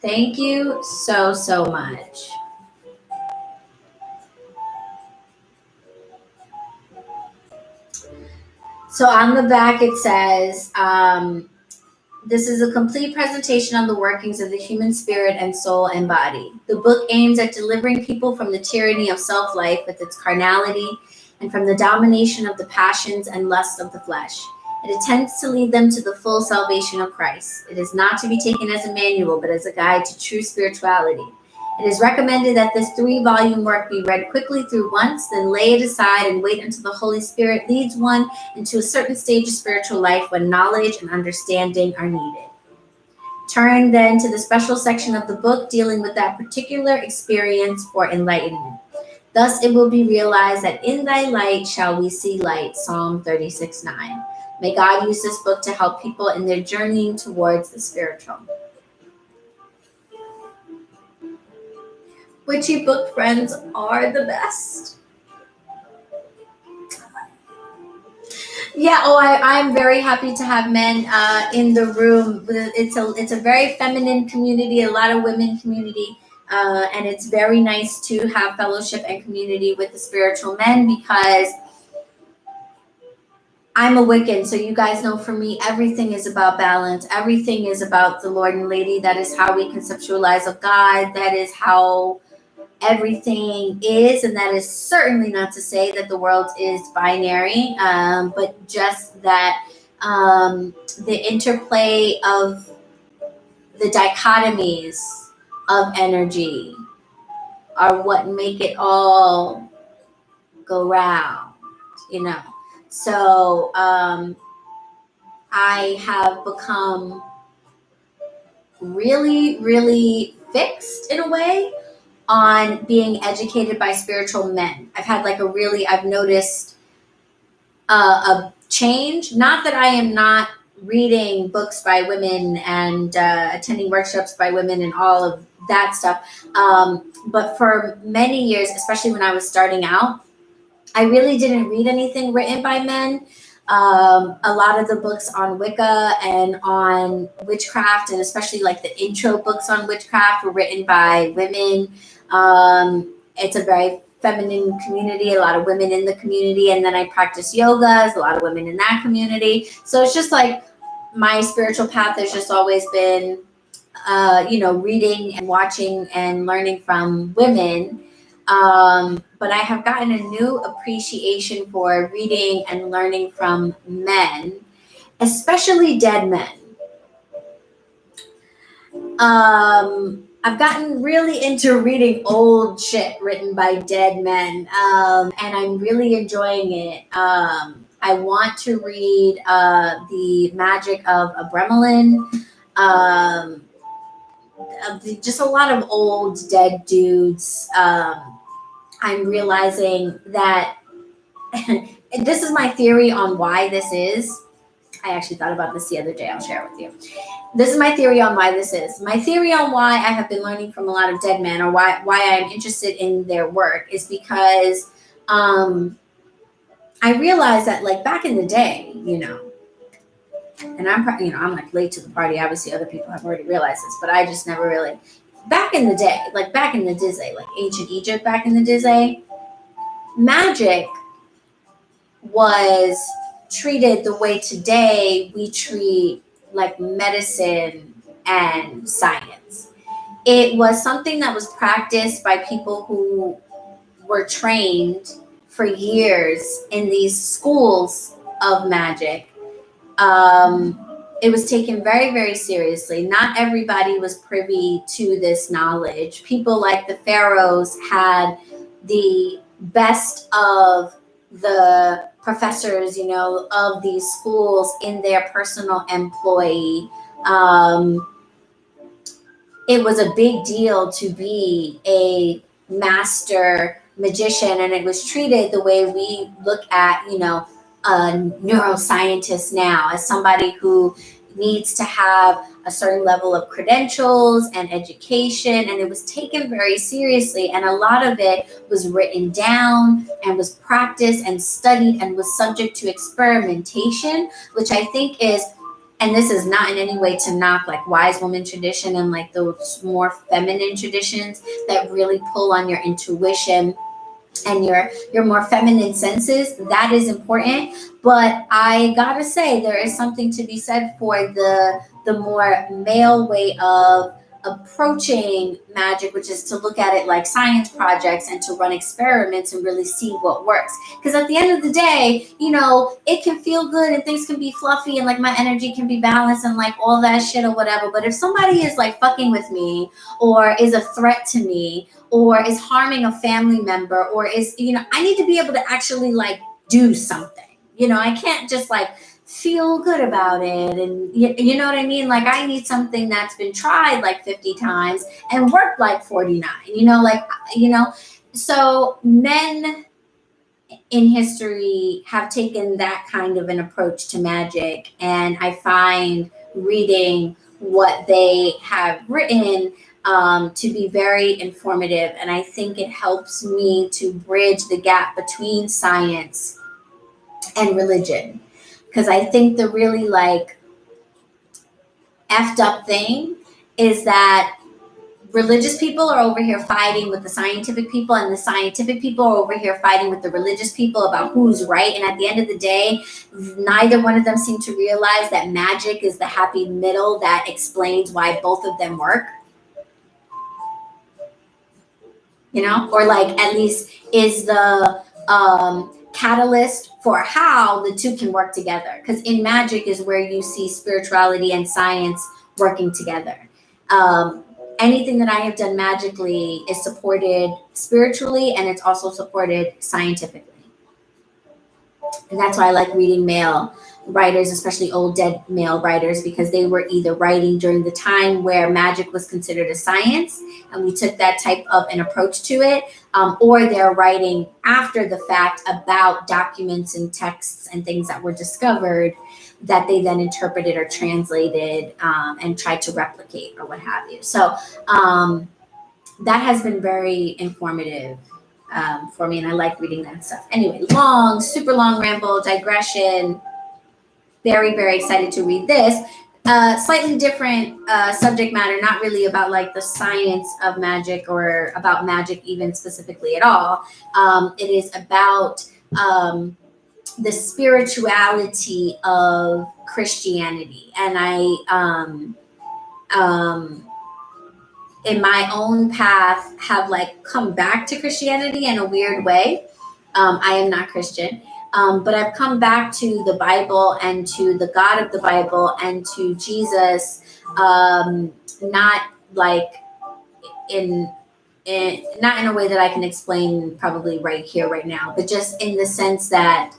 Thank you so, so much. So on the back it says, this is a complete presentation on the workings of the human spirit and soul and body. The book aims at delivering people from the tyranny of self-life with its carnality and from the domination of the passions and lusts of the flesh. It attempts to lead them to the full salvation of Christ. It is not to be taken as a manual, but as a guide to true spirituality. It is recommended that this 3-volume work be read quickly through once, then lay it aside and wait until the Holy Spirit leads one into a certain stage of spiritual life when knowledge and understanding are needed. Turn then to the special section of the book dealing with that particular experience for enlightenment. Thus it will be realized that in thy light shall we see light, Psalm 36:9. May God use this book to help people in their journeying towards the spiritual. Witchy book friends are the best. Yeah, I'm very happy to have men in the room. It's a very feminine community, a lot of women community, and it's very nice to have fellowship and community with the spiritual men because I'm a Wiccan, so you guys know for me, everything is about balance. Everything is about the Lord and Lady. That is how we conceptualize of God. That is how everything is, and that is certainly not to say that the world is binary, but just that the interplay of the dichotomies of energy are what make it all go round, you know. So I have become really, really fixed in a way on being educated by spiritual men. I've noticed a change. Not that I am not reading books by women and attending workshops by women and all of that stuff. But for many years, especially when I was starting out, I really didn't read anything written by men. A lot of the books on Wicca and on witchcraft, and especially like the intro books on witchcraft, were written by women. It's a very feminine community, a lot of women in the community. And then I practice yoga, there's a lot of women in that community. So it's just like my spiritual path has just always been, reading and watching and learning from women. But I have gotten a new appreciation for reading and learning from men, especially dead men. I've gotten really into reading old shit written by dead men, and I'm really enjoying it. I want to read The Magic of Abramelin, just a lot of old dead dudes. I'm realizing that this is my theory on why this is. I actually thought about this the other day. I'll share it with you. This is my theory on why this is. My theory on why I have been learning from a lot of dead men, or why I'm interested in their work, is because I realized that, like, back in the day, and I'm like late to the party. Obviously, other people have already realized this, but I just never really. Back in the day, like back in the Dizay, like ancient Egypt, back in the Dizay, magic was treated the way today we treat like medicine and science. It was something that was practiced by people who were trained for years in these schools of magic. It was taken very, very seriously. Not everybody was privy to this knowledge. People like the pharaohs had the best of the professors, of these schools in their personal employ. It was a big deal to be a master magician, and it was treated the way we look at, a neuroscientist now, as somebody who needs to have a certain level of credentials and education, and it was taken very seriously, and a lot of it was written down and was practiced and studied and was subject to experimentation, which I think is, and this is not in any way to knock like wise woman tradition and like those more feminine traditions that really pull on your intuition and your more feminine senses. That is important, but I gotta say there is something to be said for the more male way of approaching magic, which is to look at it like science projects and to run experiments and really see what works. Because at the end of the day, it can feel good and things can be fluffy and like my energy can be balanced and like all that shit or whatever. But if somebody is like fucking with me, or is a threat to me, or is harming a family member, or is, I need to be able to actually like do something. I can't just like feel good about it, and you know what I mean? Like I need something that's been tried like 50 times and worked like 49, so men in history have taken that kind of an approach to magic, and I find reading what they have written to be very informative, and I think it helps me to bridge the gap between science and religion. Because I think the really like effed up thing is that religious people are over here fighting with the scientific people, and the scientific people are over here fighting with the religious people about who's right. And at the end of the day, neither one of them seem to realize that magic is the happy middle that explains why both of them work. or like at least is the catalyst for how the two can work together. Because in magic is where you see spirituality and science working together. Anything that I have done magically is supported spiritually, and it's also supported scientifically. And that's why I like reading male writers, especially old dead male writers, because they were either writing during the time where magic was considered a science and we took that type of an approach to it, or they're writing after the fact about documents and texts and things that were discovered that they then interpreted or translated and tried to replicate or what have you. So that has been very informative for me, and I like reading that stuff. Anyway, super long ramble, digression. Very, very excited to read this. Slightly different subject matter, not really about like the science of magic or about magic even specifically at all. It is about the spirituality of Christianity. And I, in my own path, have like come back to Christianity in a weird way. I am not Christian. But I've come back to the Bible and to the God of the Bible and to Jesus, not like not in a way that I can explain probably right here, right now, but just in the sense that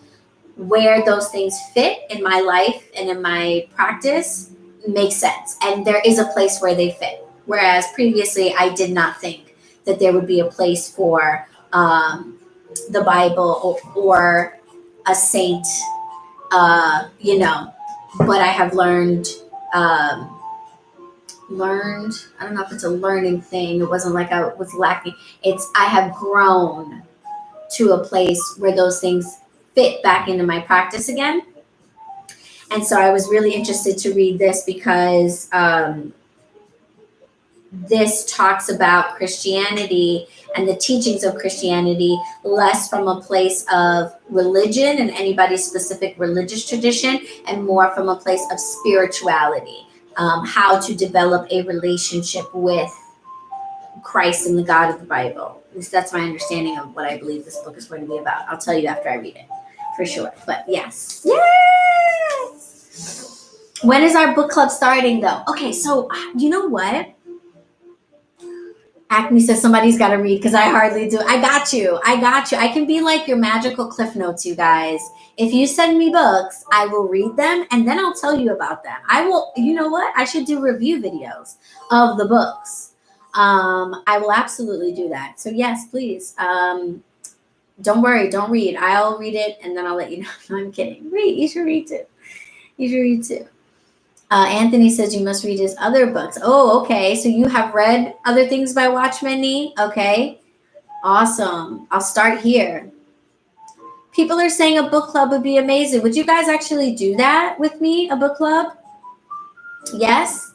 where those things fit in my life and in my practice makes sense. And there is a place where they fit. Whereas previously I did not think that there would be a place for the Bible or a saint, but I have learned, I don't know if it's a learning thing. It wasn't like I was lacking. I have grown to a place where those things fit back into my practice again. And so I was really interested to read this because this talks about Christianity and the teachings of Christianity less from a place of religion and anybody's specific religious tradition, and more from a place of spirituality, how to develop a relationship with Christ and the God of the Bible. At least that's my understanding of what I believe this book is going to be about. I'll tell you after I read it, for sure. But yes. When is our book club starting, though? Okay, so you know what? Acme says somebody's got to read because I hardly do. I got you. I can be like your magical cliff notes, you guys. If you send me books, I will read them and then I'll tell you about them. I will, you know what? I should do review videos of the books. I will absolutely do that. So yes, please. Don't worry. Don't read. I'll read it and then I'll let you know. No, I'm kidding. Read. You should read too. Anthony says you must read his other books. Oh, okay. So you have read other things by Watchman Nee? Okay. Awesome. I'll start here. People are saying a book club would be amazing. Would you guys actually do that with me? A book club? Yes?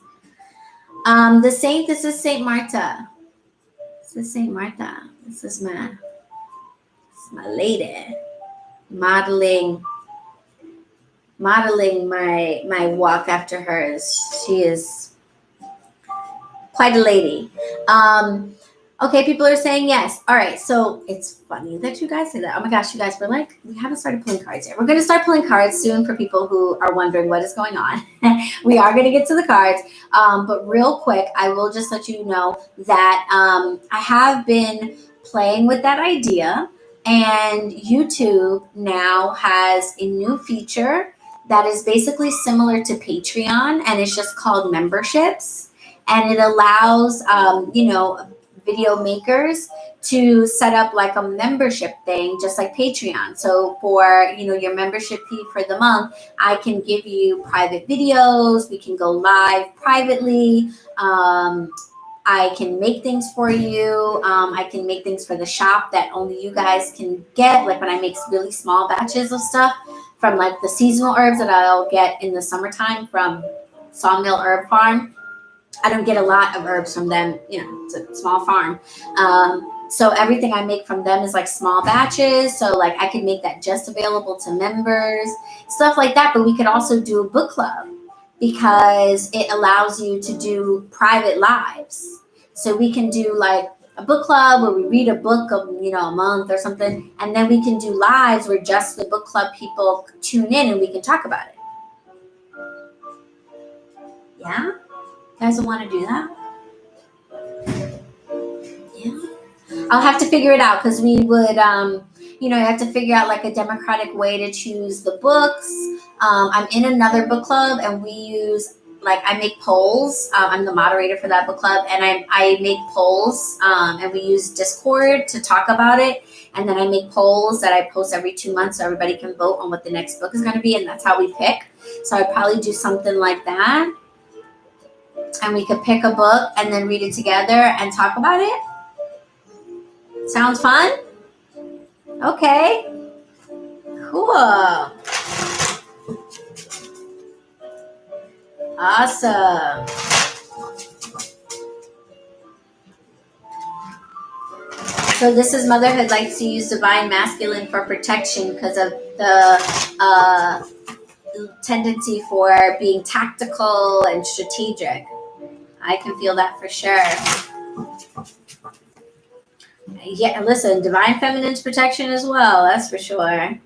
The saint, this is Saint Martha. This is Saint Martha. This is my lady. Modeling my walk after hers. She is quite a lady. Okay, people are saying yes. All right, so it's funny that you guys say that. Oh my gosh, you guys, we haven't started pulling cards yet. We're going to start pulling cards soon for people who are wondering what is going on. We are going to get to the cards. But real quick, I will just let you know that I have been playing with that idea, and YouTube now has a new feature that is basically similar to Patreon, and it's just called memberships. And it allows, video makers to set up like a membership thing, just like Patreon. So for, your membership fee for the month, I can give you private videos. We can go live privately. I can make things for you. I can make things for the shop that only you guys can get. Like when I make really small batches of stuff from like the seasonal herbs that I'll get in the summertime from Sawmill Herb Farm. I don't get a lot of herbs from them. It's a small farm. So everything I make from them is like small batches. So like I can make that just available to members, stuff like that. But we could also do a book club because it allows you to do private lives. So we can do like a book club where we read a book of, a month or something, and then we can do lives where just the book club people tune in and we can talk about it. Yeah? You guys will want to do that? Yeah. I'll have to figure it out because we would, you have to figure out like a democratic way to choose the books. I'm in another book club and we use, I make polls. I'm the moderator for that book club, and I make polls, and we use Discord to talk about it. And then I make polls that I post every 2 months so everybody can vote on what the next book is going to be, and that's how we pick. So I'd probably do something like that. And we could pick a book and then read it together and talk about it. Sounds fun? Okay. Cool. Awesome. So this is Motherhood likes to use divine masculine for protection because of the tendency for being tactical and strategic. I can feel that for sure. Yeah, listen, divine feminine's protection as well, that's for sure.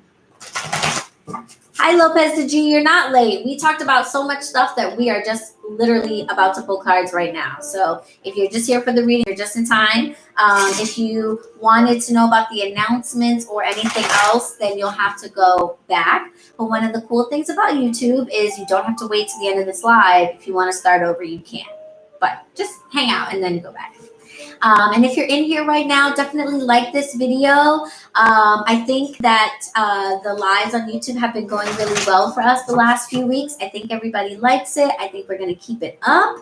Hi, Lopez the G, you're not late. We talked about so much stuff that we are just literally about to pull cards right now. So if you're just here for the reading, you're just in time. If you wanted to know about the announcements or anything else, then you'll have to go back. But one of the cool things about YouTube is you don't have to wait to the end of this live. If you want to start over, you can. But just hang out and then go back. And if you're in here right now, definitely like this video. I think that the lives on YouTube have been going really well for us the last few weeks. I think everybody likes it. I think we're going to keep it up.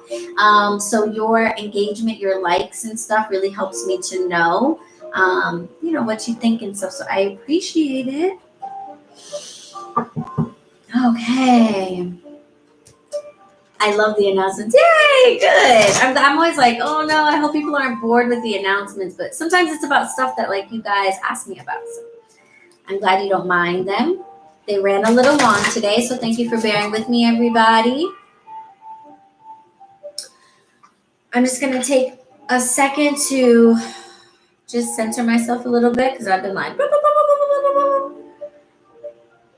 So your engagement, your likes and stuff really helps me to know, what you think and stuff. So I appreciate it. Okay. I love the announcements. Yay, good. I'm always like, oh no, I hope people aren't bored with the announcements. But sometimes it's about stuff that you guys ask me about. So I'm glad you don't mind them. They ran a little long today, so thank you for bearing with me, everybody. I'm just going to take a second to just center myself a little bit because I've been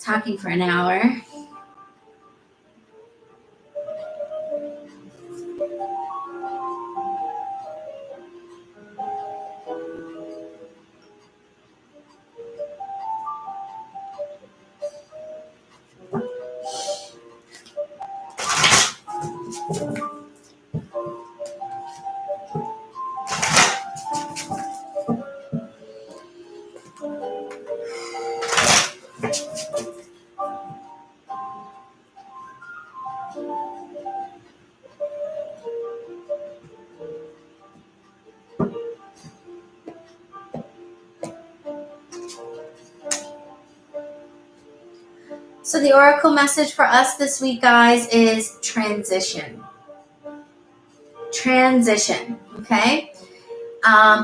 talking for an hour. So the oracle message for us this week, guys, is transition. Transition, okay?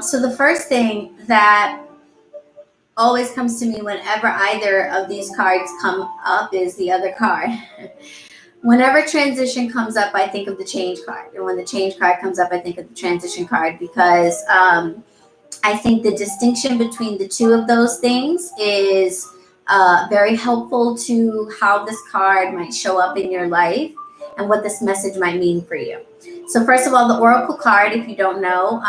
So the first thing that always comes to me whenever either of these cards come up is the other card. Whenever transition comes up, I think of the change card. And when the change card comes up, I think of the transition card because I think the distinction between the two of those things is very helpful to how this card might show up in your life and what this message might mean for you. So first of all, the oracle card, if you don't know,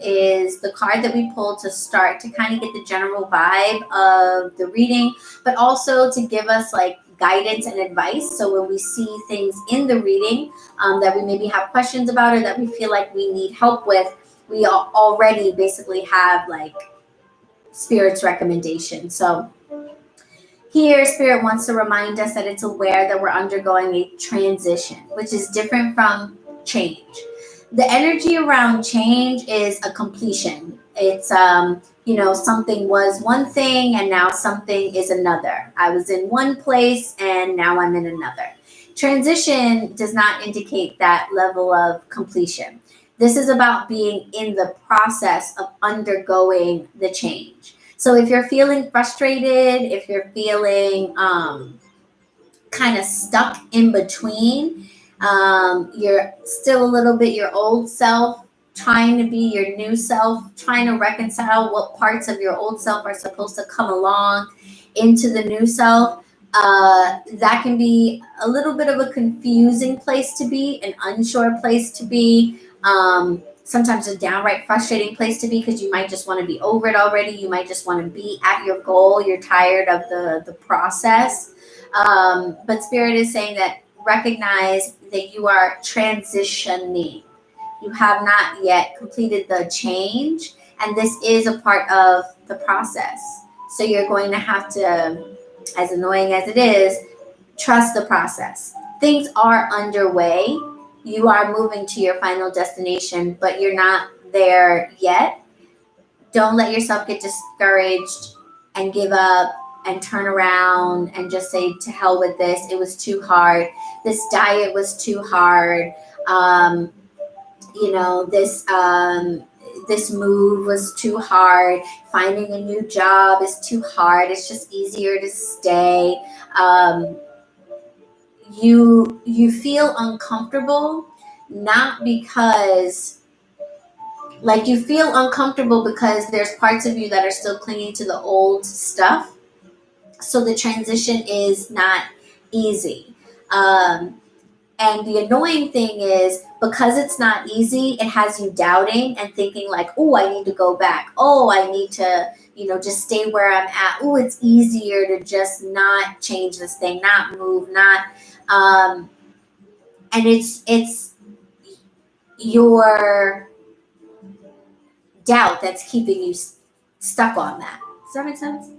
is the card that we pull to start to kind of get the general vibe of the reading, but also to give us guidance and advice. So when we see things in the reading that we maybe have questions about or that we feel like we need help with, we already basically have Spirit's recommendation. So here, Spirit wants to remind us that it's aware that we're undergoing a transition, which is different from change. The energy around change is a completion. It's, something was one thing and now something is another. I was in one place and now I'm in another. Transition does not indicate that level of completion. This is about being in the process of undergoing the change. So if you're feeling frustrated, if you're feeling kind of stuck in between, you're still a little bit your old self trying to be your new self, trying to reconcile what parts of your old self are supposed to come along into the new self. That can be a little bit of a confusing place to be, an unsure place to be. Sometimes a downright frustrating place to be because you might just want to be over it already. You might just want to be at your goal. You're tired of the process. But Spirit is saying that recognize that you are transitioning. You have not yet completed the change, and this is a part of the process. So you're going to have to, as annoying as it is, trust the process. Things are underway. You are moving to your final destination, but you're not there yet. Don't let yourself get discouraged and give up and turn around and just say, to hell with this. It was too hard. This diet was too hard. This move was too hard. Finding a new job is too hard. It's just easier to stay. You feel uncomfortable, not because, like, you feel uncomfortable because there's parts of you that are still clinging to the old stuff. So the transition is not easy. And the annoying thing is, because it's not easy, it has you doubting and thinking like, oh, I need to go back. Oh, I need to, just stay where I'm at. Oh, it's easier to just not change this thing, not move, not. And it's your doubt that's keeping you stuck on that. Does that make sense?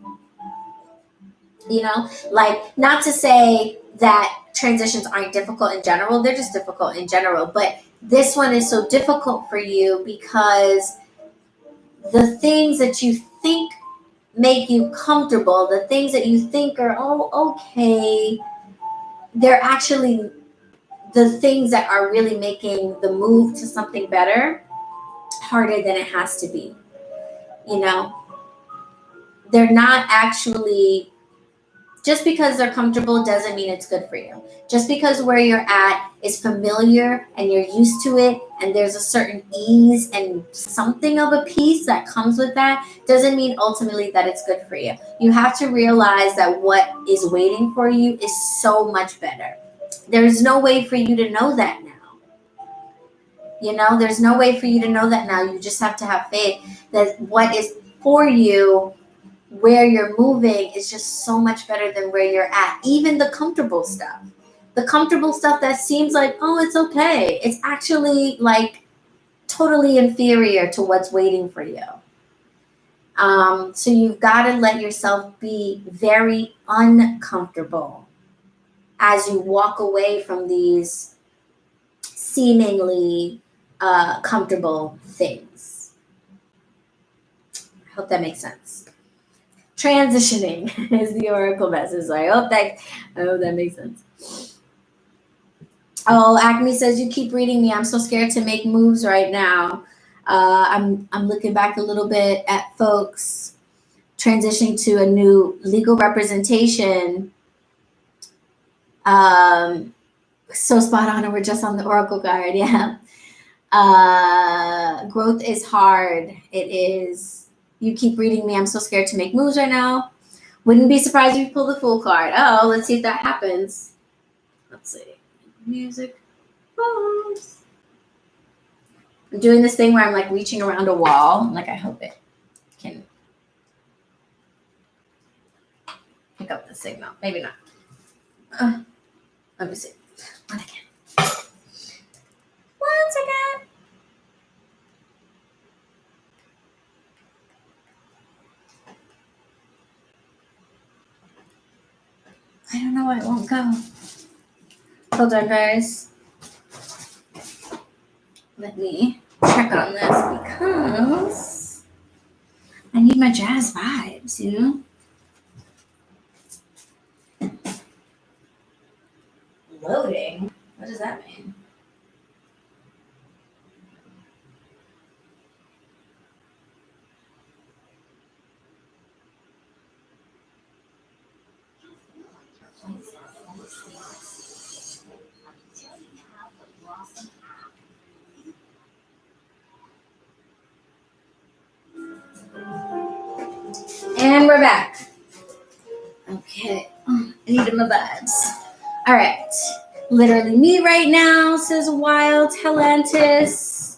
Like, not to say that transitions aren't difficult in general, they're just difficult in general, but this one is so difficult for you because the things that you think make you comfortable, the things that you think are, oh, okay, they're actually the things that are really making the move to something better harder than it has to be. They're not actually. Just because they're comfortable doesn't mean it's good for you. Just because where you're at is familiar and you're used to it and there's a certain ease and something of a peace that comes with that doesn't mean ultimately that it's good for you. You have to realize that what is waiting for you is so much better. There's no way for you to know that now. There's no way for you to know that now. You just have to have faith that what is for you, where you're moving, is just so much better than where you're at. Even the comfortable stuff that seems like, oh, it's okay, it's actually like totally inferior to what's waiting for you. So you've got to let yourself be very uncomfortable as you walk away from these seemingly comfortable things. I hope that makes sense. Transitioning is the oracle message. So I hope that makes sense. Oh, Acme says, you keep reading me. I'm so scared to make moves right now. I'm looking back a little bit at folks transitioning to a new legal representation. So spot on, and we're just on the oracle card. Yeah. Growth is hard. It is. You keep reading me. I'm so scared to make moves right now. Wouldn't be surprised if you pull the Fool card. Oh, let's see if that happens. Let's see. Music. Moves. I'm doing this thing where I'm like reaching around a wall. Like, I hope it can pick up the signal. Maybe not. Let me see. One second. I don't know why it won't go. Hold on, guys. Let me check on this because I need my jazz vibes, Loading? What does that mean? And we're back. Okay. I needed my vibes. All right. Literally me right now, says Wild Helantis.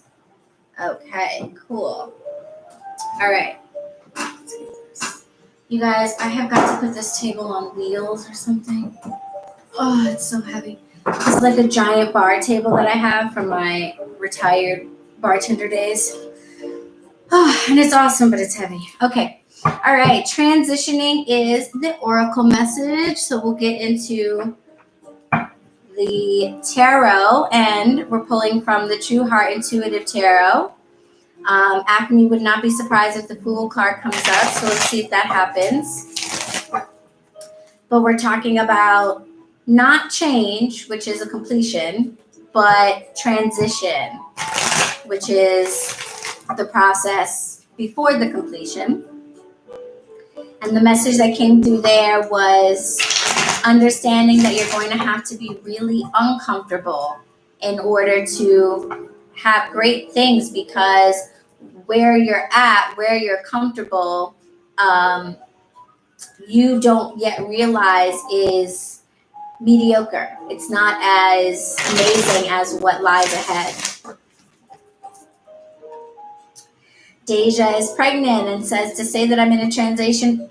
Okay, cool. All right. Let's get this. You guys, I have got to put this table on wheels or something. Oh, it's so heavy. It's like a giant bar table that I have from my retired bartender days. Oh, and it's awesome, but it's heavy. Okay. All right. Transitioning is the oracle message. So we'll get into the tarot, and we're pulling from the True Heart Intuitive Tarot. Acme would not be surprised if the Fool card comes up. So let's see if that happens. But we're talking about not change, which is a completion, but transition, which is the process before the completion. And the message that came through there was understanding that you're going to have to be really uncomfortable in order to have great things, because where you're at, where you're comfortable, you don't yet realize is mediocre. It's not as amazing as what lies ahead. Deja is pregnant and says to say that I'm in a transition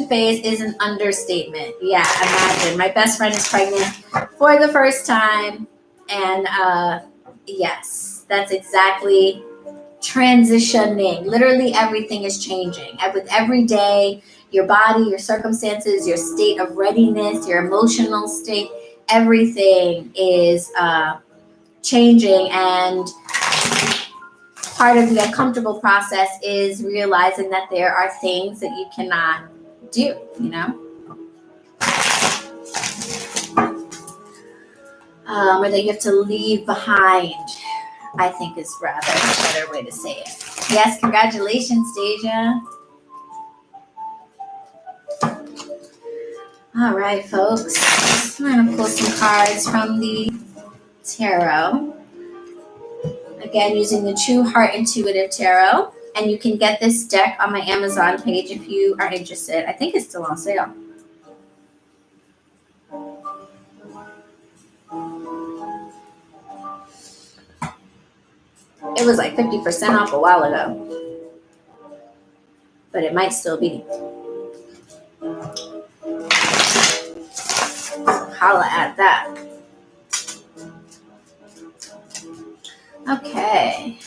phase is an understatement. Yeah, imagine. My best friend is pregnant for the first time. And yes, that's exactly transitioning. Literally everything is changing. With every day, your body, your circumstances, your state of readiness, your emotional state, everything is changing. And part of the uncomfortable process is realizing that there are things that you cannot do, you know? Or that you have to leave behind, I think is rather a better way to say it. Yes, congratulations, Deja. All right, folks. I'm going to pull some cards from the tarot. Again, using the True Heart Intuitive Tarot. And you can get this deck on my Amazon page if you are interested. I think it's still on sale. It was like 50% off a while ago. But it might still be. Holla at that. Okay.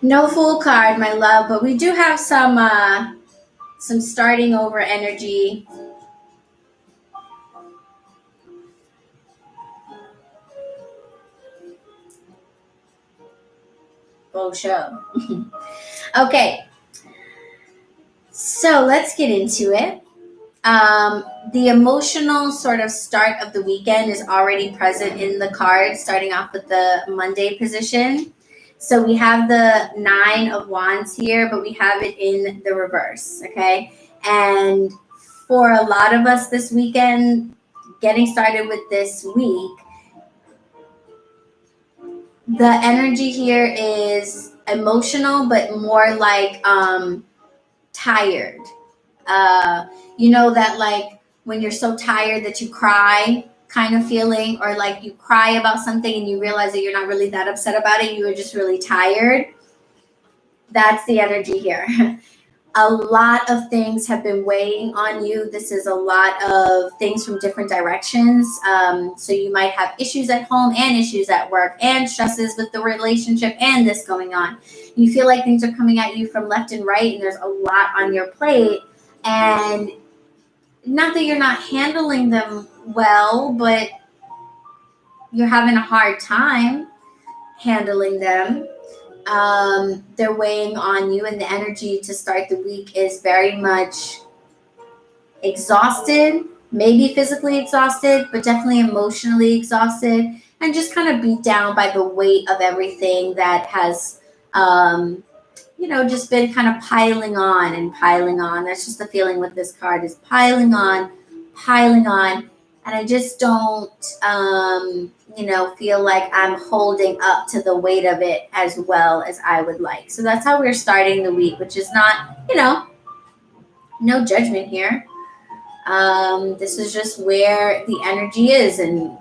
No Fool card, my love, but we do have some starting over energy. Full show. Okay, so let's get into it. The emotional sort of start of the weekend is already present in the cards, starting off with the Monday position. So we have the 9 of Wands here, but we have it in the reverse, okay? And for a lot of us this weekend, getting started with this week, the energy here is emotional, but more like tired. You know that like when you're so tired that you cry kind of feeling, or like you cry about something and you realize that you're not really that upset about it, you were just really tired. That's the energy here. A lot of things have been weighing on you. This is a lot of things from different directions. So you might have issues at home and issues at work and stresses with the relationship and this going on. You feel like things are coming at you from left and right, and there's a lot on your plate. And not that you're not handling them well, but you're having a hard time handling them. They're weighing on you, and the energy to start the week is very much exhausted, maybe physically exhausted, but definitely emotionally exhausted, and just kind of beat down by the weight of everything that has, just been kind of piling on and piling on. That's just the feeling with this card, is piling on, piling on. And I just don't, feel like I'm holding up to the weight of it as well as I would like. So that's how we're starting the week, which is not, no judgment here. This is just where the energy is. And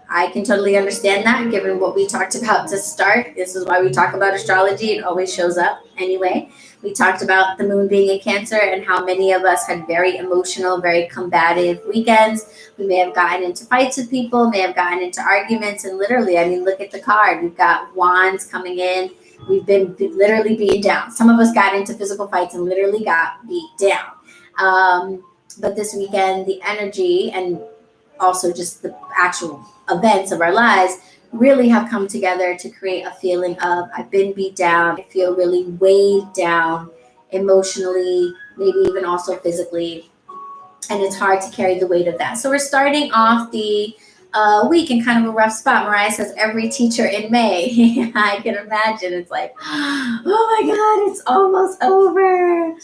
I can totally understand that, given what we talked about to start. This is why we talk about astrology. It always shows up anyway. We talked about the moon being in Cancer and how many of us had very emotional, very combative weekends. We may have gotten into fights with people, may have gotten into arguments. And literally, look at the card. We've got wands coming in. We've been literally beaten down. Some of us got into physical fights and literally got beat down. But this weekend, the energy and also just the actual events of our lives really have come together to create a feeling of, I've been beat down. I feel really weighed down emotionally, maybe even also physically. And it's hard to carry the weight of that. So we're starting off the week in kind of a rough spot. Mariah says, every teacher in May. I can imagine. It's like, oh my God, it's almost over.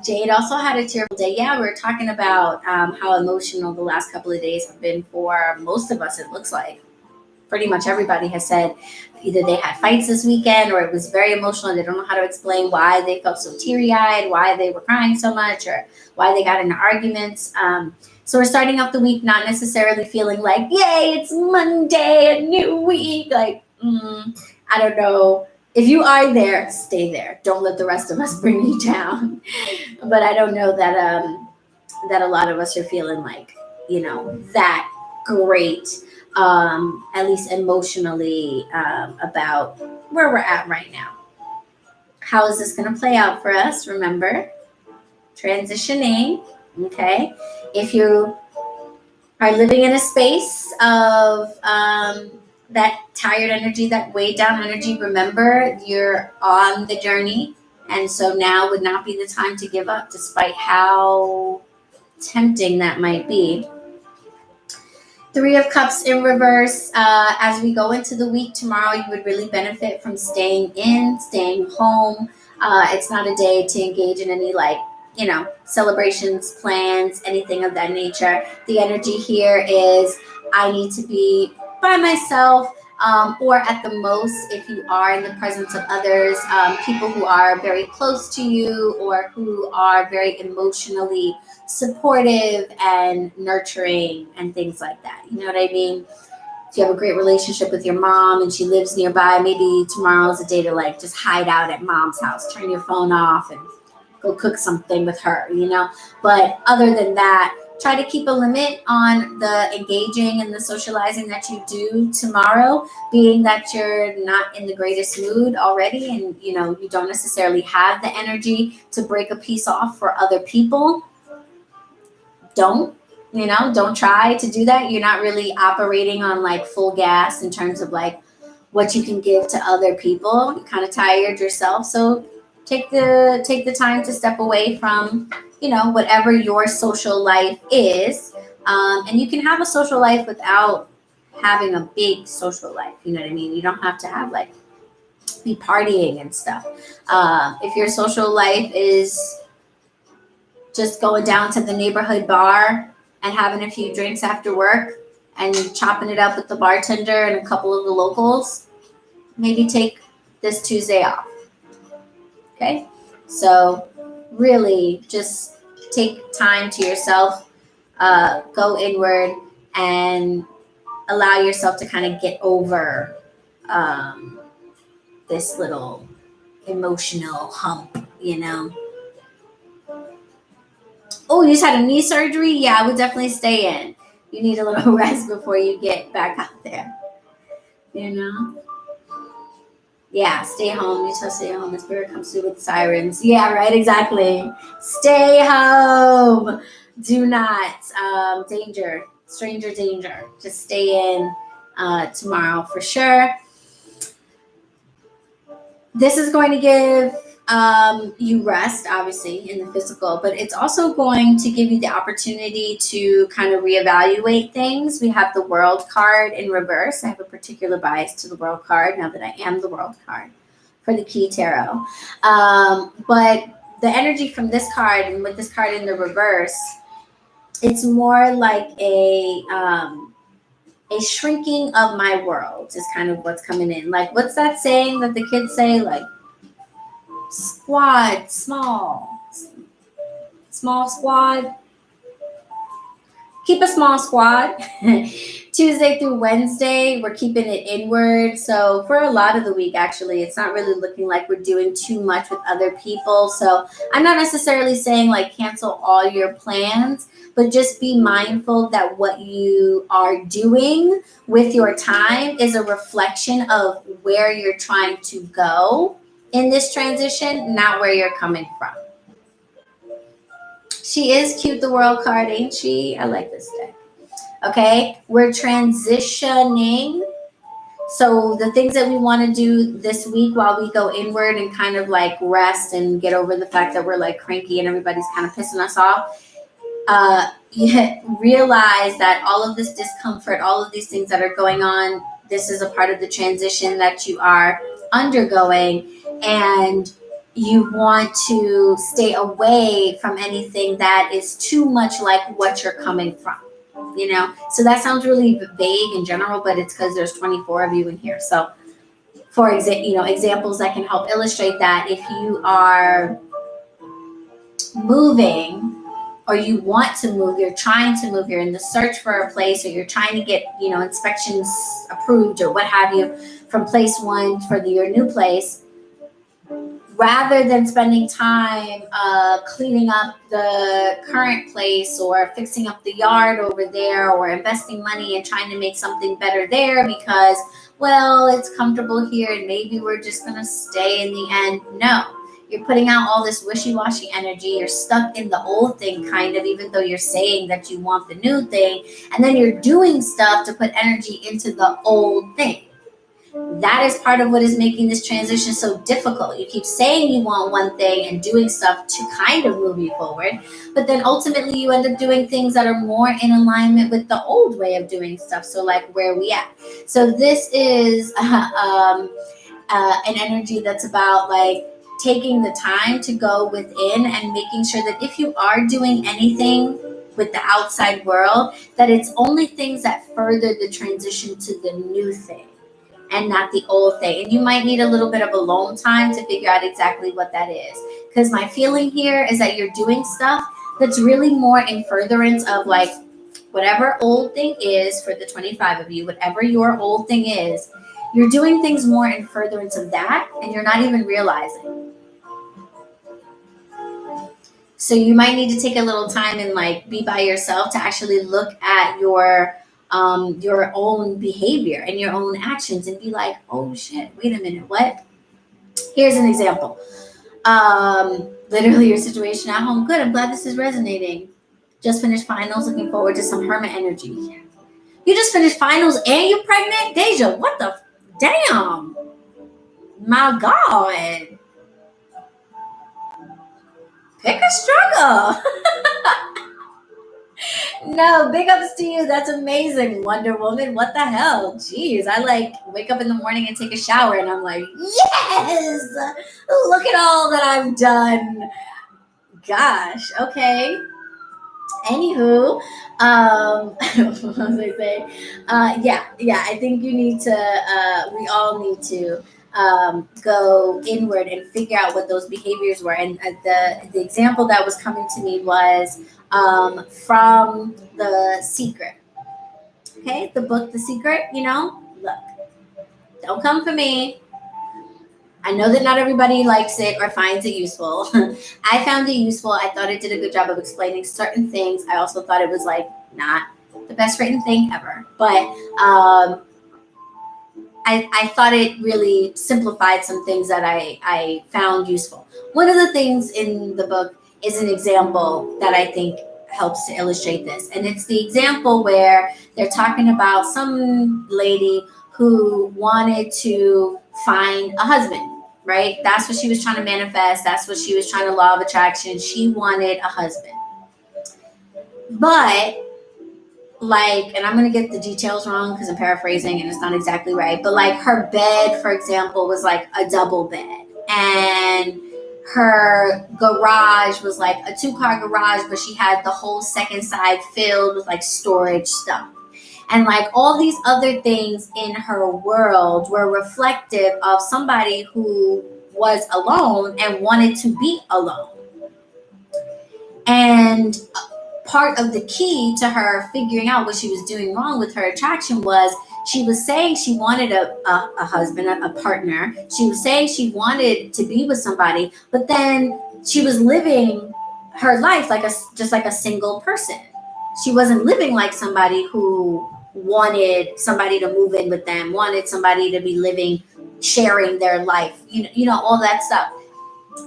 Jade also had a tearful day. Yeah, we were talking about how emotional the last couple of days have been for most of us, it looks like. Pretty much everybody has said either they had fights this weekend or it was very emotional and they don't know how to explain why they felt so teary-eyed, why they were crying so much, or why they got into arguments. So we're starting off the week not necessarily feeling like, yay, it's Monday, a new week. Like, I don't know. If you are there, stay there. Don't let the rest of us bring you down. But I don't know that that a lot of us are feeling like, that great. At least emotionally, about where we're at right now. How is this going to play out for us? Remember, transitioning, okay? If you are living in a space of that tired energy, that weighed down energy, remember, you're on the journey. And so now would not be the time to give up, despite how tempting that might be. Three of Cups in reverse. As we go into the week tomorrow, you would really benefit from staying home. It's not a day to engage in any celebrations, plans, anything of that nature. The energy here is, I need to be by myself, or at the most, if you are in the presence of others, people who are very close to you or who are very emotionally supportive and nurturing and things like that. You know what I mean? If you have a great relationship with your mom and she lives nearby, maybe tomorrow's a day to just hide out at mom's house, turn your phone off and go cook something with her, But other than that, try to keep a limit on the engaging and the socializing that you do tomorrow, being that you're not in the greatest mood already and, you don't necessarily have the energy to break a piece off for other people. Don't try to do that. You're not really operating on full gas in terms of what you can give to other people. You're kind of tired yourself. So take the time to step away from, whatever your social life is. And you can have a social life without having a big social life. You know what I mean? You don't have to have be partying and stuff. If your social life is just going down to the neighborhood bar and having a few drinks after work and chopping it up with the bartender and a couple of the locals, maybe take this Tuesday off. Okay? So really just take time to yourself, go inward and allow yourself to kind of get over this little emotional hump, you just had a knee surgery? Yeah, I would definitely stay in. You need a little rest before you get back out there. You know? Yeah, stay home. You tell stay home. The spirit comes through with sirens. Yeah, right, exactly. Stay home. Do not. Danger. Stranger danger. Just stay in tomorrow for sure. This is going to give you rest, obviously, in the physical, but it's also going to give you the opportunity to kind of reevaluate things. We have the World card in reverse. I have a particular bias to the World card now that I am the World card for the Key Tarot. But the energy from this card and with this card in the reverse, it's more like a shrinking of my world is kind of what's coming in. Like, what's that saying that the kids say? Like, small squad. Keep a small squad. Tuesday through Wednesday, we're keeping it inward. So for a lot of the week, actually, it's not really looking like we're doing too much with other people. So I'm not necessarily saying like cancel all your plans, but just be mindful that what you are doing with your time is a reflection of where you're trying to go in this transition, not where you're coming from. She is cute, the World card, ain't she? I like this deck. Okay, we're transitioning. So the things that we want to do this week while we go inward and kind of like rest and get over the fact that we're like cranky and everybody's kind of pissing us off. You realize that all of this discomfort, all of these things that are going on, this is a part of the transition that you are undergoing, and you want to stay away from anything that is too much like what you're coming from. You know, so that sounds really vague in general, but it's because there's 24 of you in here. So, for examples that can help illustrate that, if you are moving or you want to move, you're trying to move, you're in the search for a place, or you're trying to get, inspections approved or what have you from place one for your new place, rather than spending time cleaning up the current place or fixing up the yard over there or investing money and trying to make something better there because, well, it's comfortable here and maybe we're just going to stay in the end. No, you're putting out all this wishy-washy energy. You're stuck in the old thing, kind of, even though you're saying that you want the new thing. And then you're doing stuff to put energy into the old thing. That is part of what is making this transition so difficult. You keep saying you want one thing and doing stuff to kind of move you forward, but then ultimately you end up doing things that are more in alignment with the old way of doing stuff. So like, where are we at? So this is an energy that's about like taking the time to go within and making sure that if you are doing anything with the outside world, that it's only things that further the transition to the new thing and not the old thing. And you might need a little bit of alone time to figure out exactly what that is. Because my feeling here is that you're doing stuff that's really more in furtherance of like whatever old thing is for the 25 of you, whatever your old thing is, you're doing things more in furtherance of that and you're not even realizing. So you might need to take a little time and like be by yourself to actually look at your own behavior and your own actions and be like, oh shit, wait a minute, what? Here's an example. Literally your situation at home. Good, I'm glad this is resonating. Just finished finals, looking forward to some hermit energy. You just finished finals and you're pregnant? Deja, what the damn? My God. Pick a struggle. No, big ups to you. That's amazing, Wonder Woman. What the hell? Jeez, I like wake up in the morning and take a shower and I'm like, yes, look at all that I've done. Gosh, okay. Anywho, what was I saying? Yeah, I think you need to, we all need to go inward and figure out what those behaviors were. And the example that was coming to me was from The Secret. Okay, the book The Secret, look, don't come for me. I know that not everybody likes it or finds it useful. I found it useful. I thought it did a good job of explaining certain things. I also thought it was like not the best written thing ever, but I thought it really simplified some things that I found useful. One of the things in the book is an example that I think helps to illustrate this. And it's the example where they're talking about some lady who wanted to find a husband, right? That's what she was trying to manifest. That's what she was trying to law of attraction. She wanted a husband. But like, and I'm going to get the details wrong because I'm paraphrasing and it's not exactly right, but like her bed, for example, was like a double bed, and her garage was like a 2-car garage, but she had the whole second side filled with like storage stuff. And like all these other things in her world were reflective of somebody who was alone and wanted to be alone. And part of the key to her figuring out what she was doing wrong with her attraction was she was saying she wanted a husband, a partner. She was saying she wanted to be with somebody, but then she was living her life like just like a single person. She wasn't living like somebody who wanted somebody to move in with them, wanted somebody to be living, sharing their life, you know, all that stuff.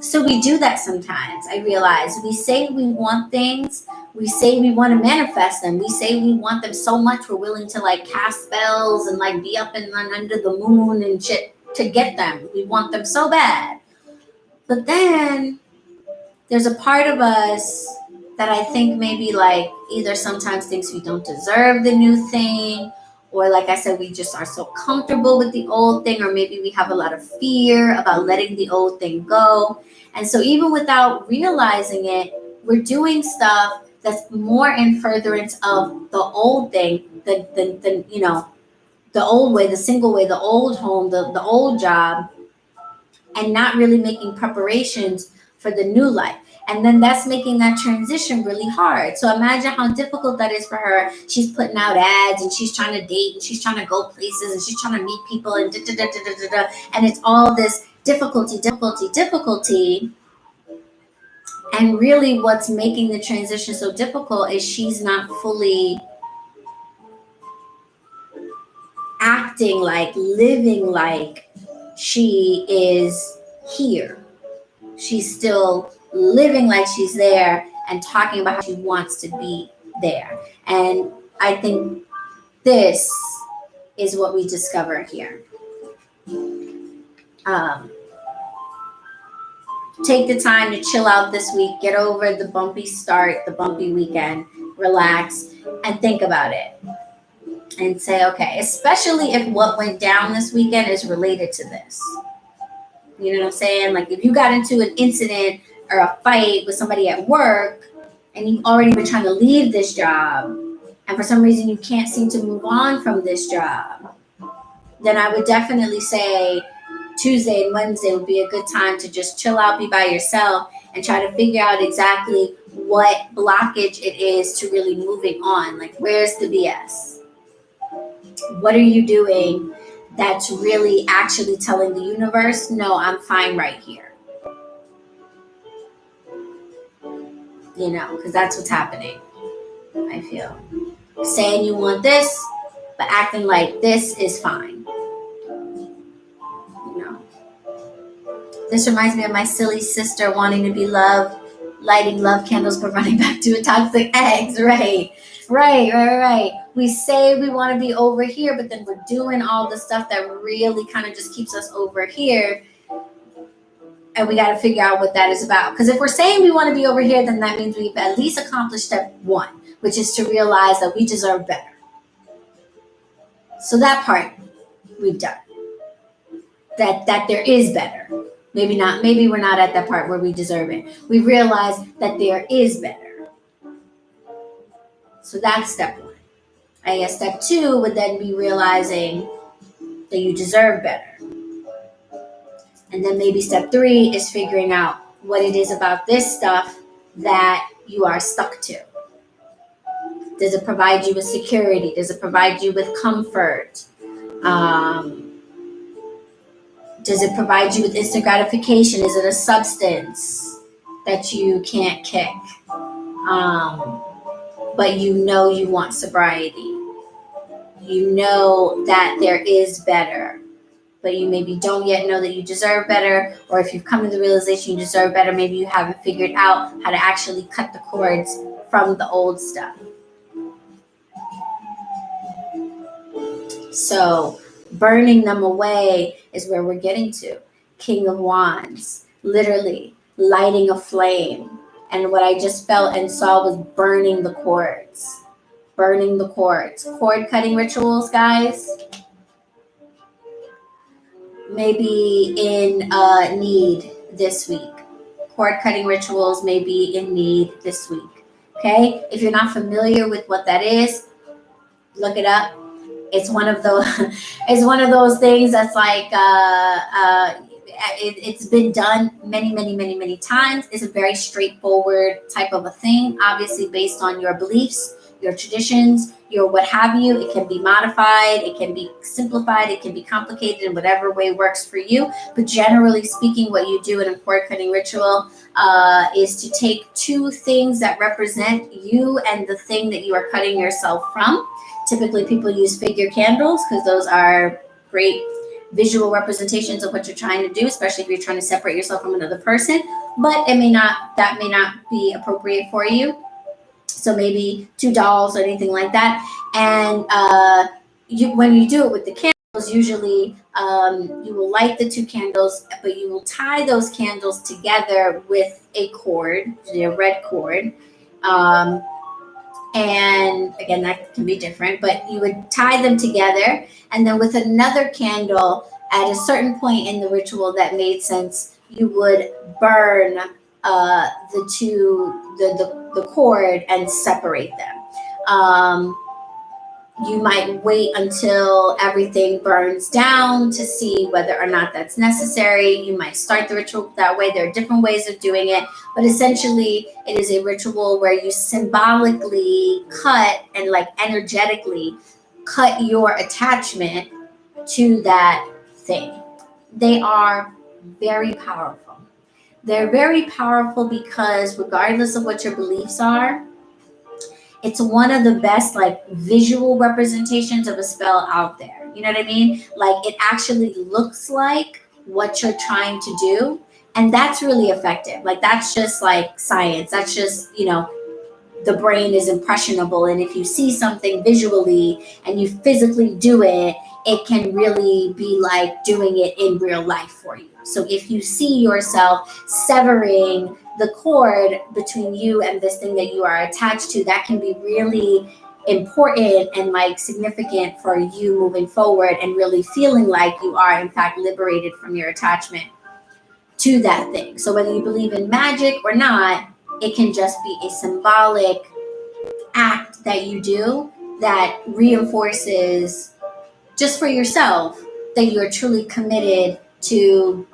So we do that sometimes. I realize we say we want things. We say we want to manifest them. We say we want them so much we're willing to like cast spells and like be up and under the moon and shit to get them. We want them so bad. But then there's a part of us that I think maybe like either sometimes thinks we don't deserve the new thing, or like I said, we just are so comfortable with the old thing, or maybe we have a lot of fear about letting the old thing go. And so even without realizing it, we're doing stuff that's more in furtherance of the old thing than you know, the old way, the single way, the old home, the old job, and not really making preparations for the new life. And then that's making that transition really hard. So imagine how difficult that is for her. She's putting out ads and she's trying to date and she's trying to go places and she's trying to meet people and da, da, da, da, da, da, and it's all this difficulty. And really what's making the transition so difficult is she's not fully acting like, living like she is here. She's still living like she's there and talking about how she wants to be there. And I think this is what we discover here. Take the time to chill out this week, get over the bumpy start, the bumpy weekend, relax, and think about it. And say, okay, especially if what went down this weekend is related to this. You know what I'm saying? Like if you got into an incident or a fight with somebody at work and you've already been trying to leave this job and for some reason you can't seem to move on from this job, then I would definitely say Tuesday and Wednesday would be a good time to just chill out, be by yourself, and try to figure out exactly what blockage it is to really moving on. Like, where's the BS? What are you doing that's really actually telling the universe, no, I'm fine right here? You know, because that's what's happening, I feel. Saying you want this, but acting like this is fine. You know. This reminds me of my silly sister wanting to be loved, lighting love candles, but running back to a toxic ex. Right. We say we want to be over here, but then we're doing all the stuff that really kind of just keeps us over here. And we got to figure out what that is about. Because if we're saying we want to be over here, then that means we've at least accomplished step 1, which is to realize that we deserve better. So that part we've done. That there is better. Maybe not. Maybe we're not at that part where we deserve it. We realize that there is better. So that's step 1. I guess step 2 would then be realizing that you deserve better. And then maybe step 3 is figuring out what it is about this stuff that you are stuck to. Does it provide you with security? Does it provide you with comfort? Does it provide you with instant gratification? Is it a substance that you can't kick? But you know you want sobriety. You know that there is better, but you maybe don't yet know that you deserve better. Or if you've come to the realization you deserve better, maybe you haven't figured out how to actually cut the cords from the old stuff. So burning them away is where we're getting to. King of Wands, literally lighting a flame. And what I just felt and saw was burning the cords. Burning the cords. Cord cutting rituals, guys. Maybe in need this week. Cord cutting rituals may be in need this week. Okay? If you're not familiar with what that is, look it up. It's one of those. It's one of those things that's like it's been done many times. It's a very straightforward type of a thing, obviously based on your beliefs, your traditions, your what have you. It can be modified, it can be simplified, it can be complicated in whatever way works for you. But generally speaking, what you do in a cord cutting ritual is to take two things that represent you and the thing that you are cutting yourself from. Typically, people use figure candles because those are great visual representations of what you're trying to do, especially if you're trying to separate yourself from another person. But that may not be appropriate for you. So maybe 2 dolls or anything like that. And when you do it with the candles, usually you will light the 2 candles, but you will tie those candles together with a cord, a red cord. And again, that can be different, but you would tie them together, and then with another candle at a certain point in the ritual that made sense, you would burn the cord and separate them. You might wait until everything burns down to see whether or not that's necessary. You might start the ritual that way. There are different ways of doing it, but essentially it is a ritual where you symbolically cut and like energetically cut your attachment to that thing. They are very powerful. They're very powerful because regardless of what your beliefs are, it's one of the best like visual representations of a spell out there. You know what I mean? Like it actually looks like what you're trying to do. And that's really effective. Like that's just like science. That's just, the brain is impressionable. And if you see something visually and you physically do it, it can really be like doing it in real life for you. So if you see yourself severing the cord between you and this thing that you are attached to, that can be really important and like significant for you moving forward and really feeling like you are in fact liberated from your attachment to that thing. So whether you believe in magic or not, it can just be a symbolic act that you do that reinforces just for yourself that you are truly committed to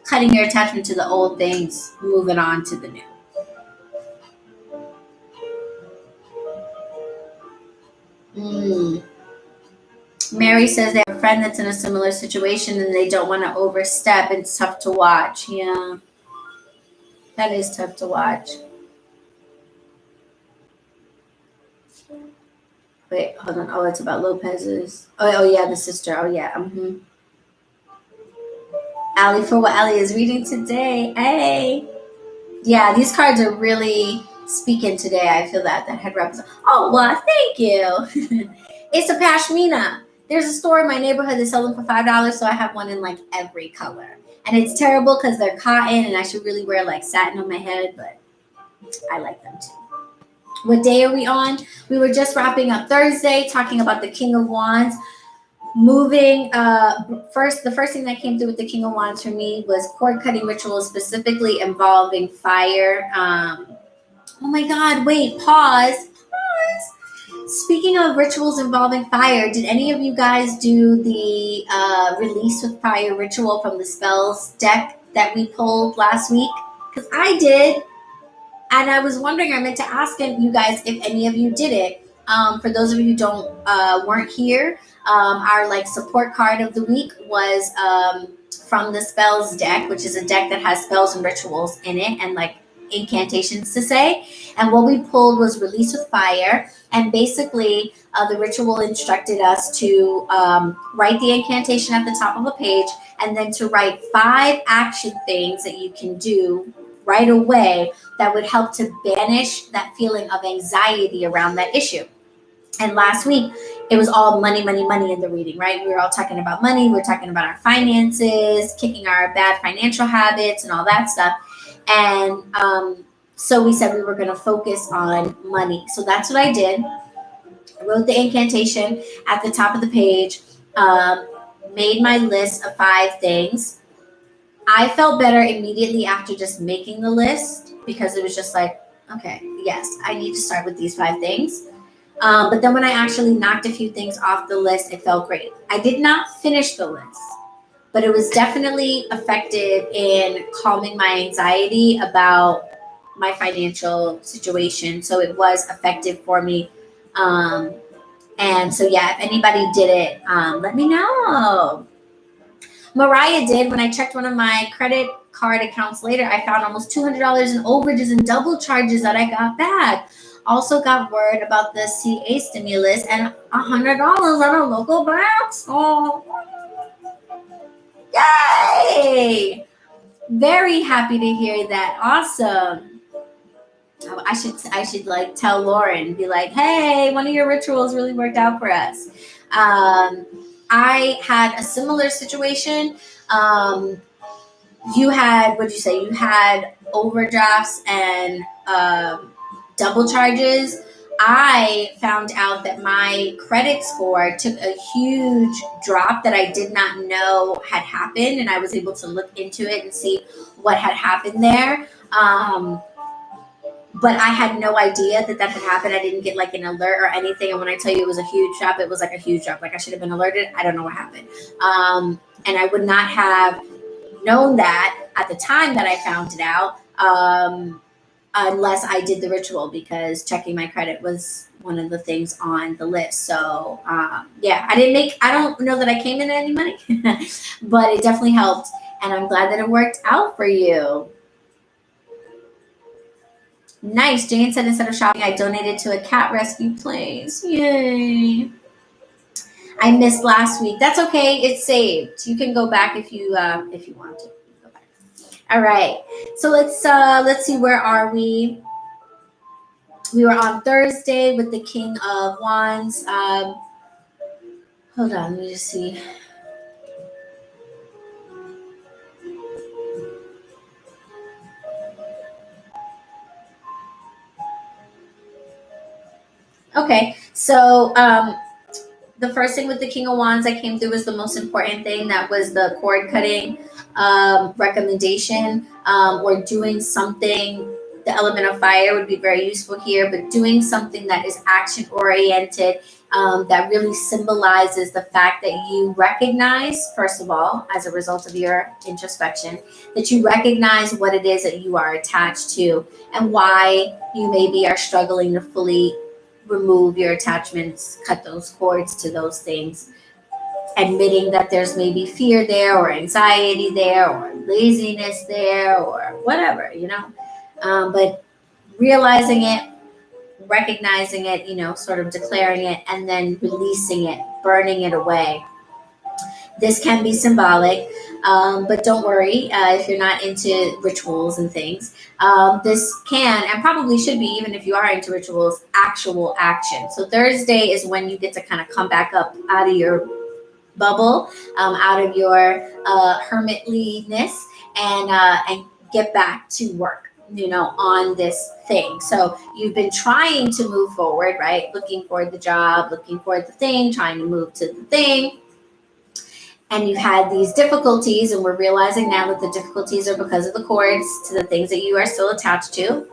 cutting your attachment to the old things, moving on to the new. Mary says they have a friend that's in a similar situation and they don't want to overstep. It's tough to watch. Yeah, that is tough to watch. Wait, hold on. Oh, it's about Lopez's. Oh yeah, the sister. Oh yeah. Allie, for what Allie is reading today. Hey. Yeah, these cards are really speaking today. I feel that head represent. Oh, well, thank you. It's a pashmina. There's a store in my neighborhood that sells them for $5, so I have one in like every color. And it's terrible because they're cotton and I should really wear like satin on my head, but I like them too. What day are we on? We were just wrapping up Thursday, talking about the King of Wands. Moving the first thing that came through with the King of Wands for me was cord cutting rituals specifically involving fire. Oh my God, wait, pause. Speaking of rituals involving fire, did any of you guys do the release with fire ritual from the spells deck that we pulled last week? Because I did. And I was wondering, I meant to ask you guys if any of you did it. For those of you who weren't here, our like support card of the week was from the spells deck, which is a deck that has spells and rituals in it and like incantations to say. And what we pulled was Release with Fire. And basically, the ritual instructed us to write the incantation at the top of a page and then to write 5 action things that you can do right away that would help to banish that feeling of anxiety around that issue. And last week, it was all money, money, money in the reading, right? We were all talking about money. We were talking about our finances, kicking our bad financial habits and all that stuff. And so we said we were going to focus on money. So that's what I did. I wrote the incantation at the top of the page, made my list of 5 things. I felt better immediately after just making the list because it was just like, okay, yes, I need to start with these 5 things. But then when I actually knocked a few things off the list, it felt great. I did not finish the list, but it was definitely effective in calming my anxiety about my financial situation. So it was effective for me. And so, yeah, if anybody did it, let me know. Mariah did. When I checked one of my credit card accounts later, I found almost $200 in overages and double charges that I got back. Also got word about the CA stimulus and $100 at a local bank. Oh, yay! Very happy to hear that. Awesome. I should like tell Lauren, be like, hey, one of your rituals really worked out for us. I had a similar situation. You had, what'd you say? You had overdrafts and double charges. I found out that my credit score took a huge drop that I did not know had happened, and I was able to look into it and see what had happened there. But I had no idea that had happened. I didn't get like an alert or anything. And when I tell you it was a huge drop, it was like a huge drop. Like I should have been alerted. I don't know what happened. And I would not have known that at the time that I found it out unless I did the ritual, because checking my credit was one of the things on the list. So yeah, I don't know that I came in any money, but it definitely helped. And I'm glad that it worked out for you. Nice. Jane said instead of shopping, I donated to a cat rescue place. Yay. I missed last week. That's okay. It's saved. You can go back if you want to. Go back. All right. So let's see, where are we? We were on Thursday with the King of Wands. Hold on, let me just see. Okay, so the first thing with the King of Wands that came through was the most important thing. That was the cord cutting recommendation, or doing something. The element of fire would be very useful here, but doing something that is action oriented, that really symbolizes the fact that you recognize, first of all, as a result of your introspection, that you recognize what it is that you are attached to and why you maybe are struggling to fully remove your attachments, cut those cords to those things, admitting that there's maybe fear there or anxiety there or laziness there or whatever, but realizing it, recognizing it, sort of declaring it, and then releasing it, burning it away. This can be symbolic, but don't worry if you're not into rituals and things. This can and probably should be, even if you are into rituals, actual action. So Thursday is when you get to kind of come back up out of your bubble, out of your hermitliness, and get back to work, on this thing. So you've been trying to move forward, right? Looking for the job, looking for the thing, trying to move to the thing. And you've had these difficulties, and we're realizing now that the difficulties are because of the cords to the things that you are still attached to.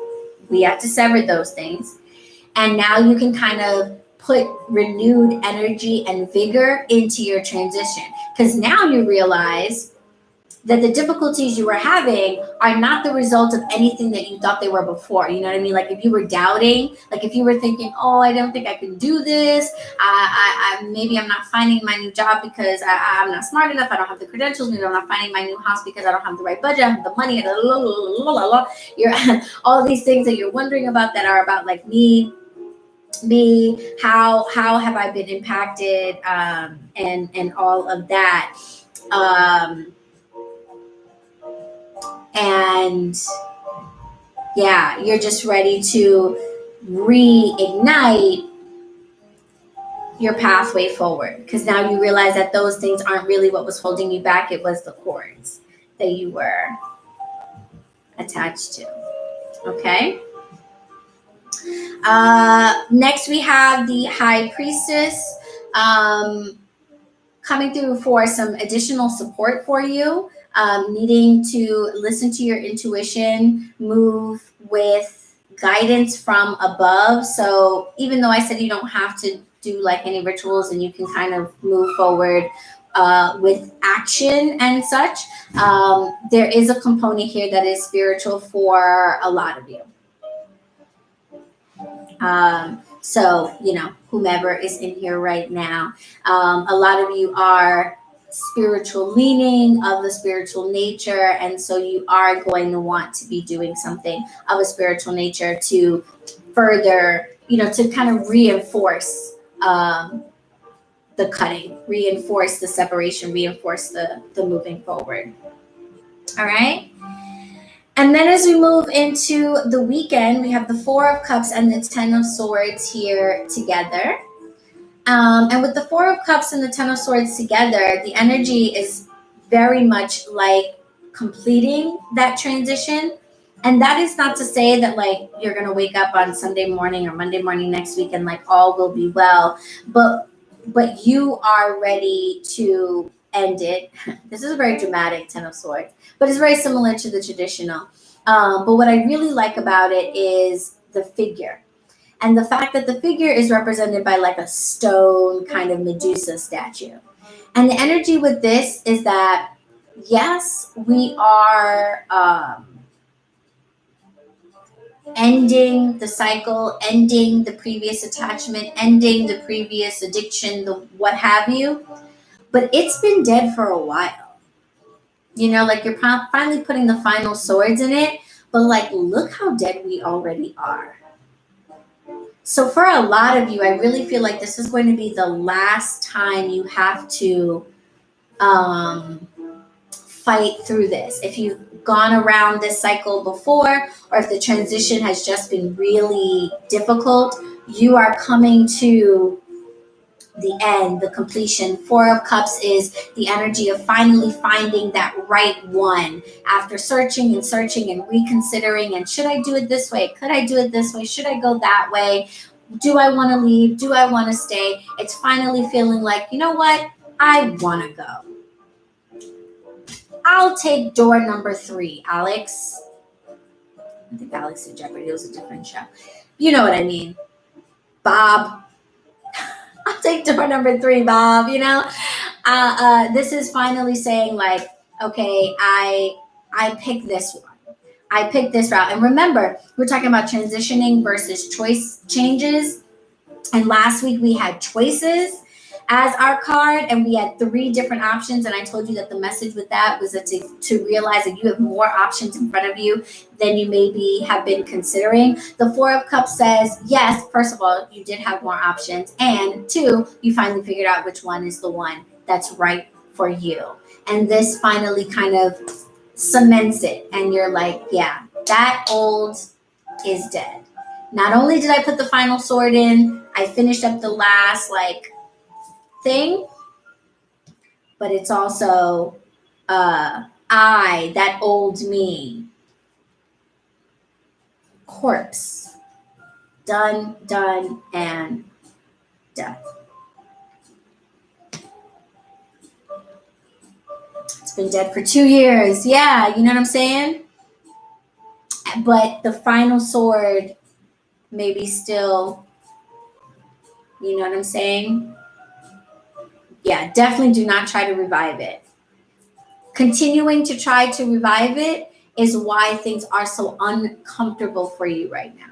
We have to sever those things. And now you can kind of put renewed energy and vigor into your transition, because now you realize that the difficulties you were having are not the result of anything that you thought they were before. You know what I mean? Like if you were doubting, like if you were thinking, oh, I don't think I can do this. Maybe I'm not finding my new job because I'm not smart enough. I don't have the credentials. Maybe I'm not finding my new house because I don't have the right budget. I don't have the money. You're all these things that you're wondering about that are about like me, how have I been impacted, and all of that. And yeah, you're just ready to reignite your pathway forward because now you realize that those things aren't really what was holding you back. It was the cords that you were attached to. Okay. Next, we have the High Priestess coming through for some additional support for you. Needing to listen to your intuition, move with guidance from above. So even though I said you don't have to do like any rituals and you can kind of move forward with action and such, there is a component here that is spiritual for a lot of you. So, you know, whomever is in here right now, a lot of you are spiritual leaning, of the spiritual nature, and so you are going to want to be doing something of a spiritual nature to further, you know, to kind of reinforce the cutting, reinforce the separation, reinforce the moving forward. All right. And then as we move into the weekend, we have the Four of Cups and the Ten of Swords here together. And with the Four of Cups and the Ten of Swords together, the energy is very much like completing that transition. And that is not to say that like you're going to wake up on Sunday morning or Monday morning next week and like all will be well. But you are ready to end it. This is a very dramatic Ten of Swords, but it's very similar to the traditional. But what I really like about it is the figure. And the fact that the figure is represented by like a stone kind of Medusa statue. And the energy with this is that, yes, we are ending the cycle, ending the previous attachment, ending the previous addiction, the what have you. But it's been dead for a while. You know, like you're finally putting the final swords in it. But like, look how dead we already are. So for a lot of you, I really feel like this is going to be the last time you have to fight through this. If you've gone around this cycle before, or if the transition has just been really difficult, you are coming to the end, the completion. Four of Cups is the energy of finally finding that right one after searching and reconsidering. And should I do it this way? Could I do it this way? Should I go that way? Do I want to leave? Do I want to stay? It's finally feeling like, you know what? I want to go. I'll take door number 3, Alex. I think Alex in Jeopardy was a different show. You know what I mean. Bob. I'll take door number 3, Bob, you know? This is finally saying like, okay, I picked this one. I picked this route. And remember, we're talking about transitioning versus choice changes. And last week we had choices as our card, and we had 3 different options. And I told you that the message with that was that to realize that you have more options in front of you than you maybe have been considering. The Four of Cups says, yes, first of all, you did have more options. And 2, you finally figured out which one is the one that's right for you. And this finally kind of cements it. And you're like, yeah, that old is dead. Not only did I put the final sword in, I finished up the last thing, but it's also that old me, corpse, done, and done. It's been dead for 2 years. Yeah, you know what I'm saying? But the final sword maybe still, you know what I'm saying? Yeah, definitely do not try to revive it. continuing to try to revive it is why things are so uncomfortable for you right now.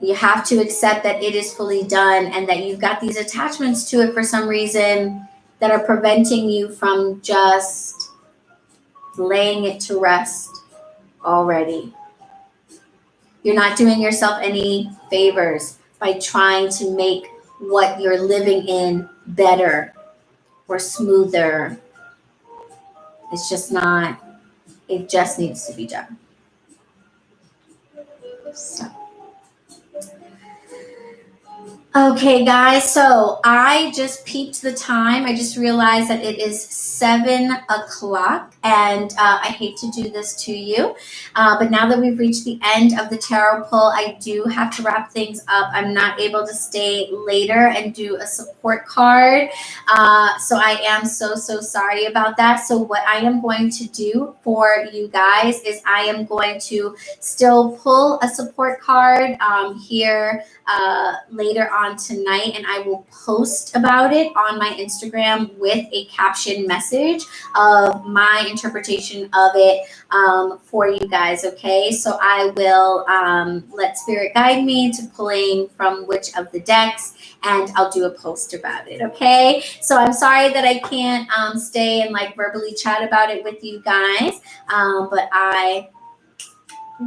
You have to accept that it is fully done and that you've got these attachments to it for some reason that are preventing you from just laying it to rest already. You're not doing yourself any favors by trying to make what you're living in better or smoother. It's just not, it just needs to be done. So. Okay, guys, so I just peeped the time. I just realized that it is 7 o'clock, and I hate to do this to you, but now that we've reached the end of the tarot pull, I do have to wrap things up. I'm not able to stay later and do a support card, so I am so sorry about that. So what I am going to do for you guys is I am going to still pull a support card here later on tonight, and I will post about it on my Instagram with a caption message of my interpretation of it for you guys. Okay, so I will let Spirit guide me to pulling from which of the decks, and I'll do a post about it. Okay, so I'm sorry that I can't stay and like verbally chat about it with you guys, but I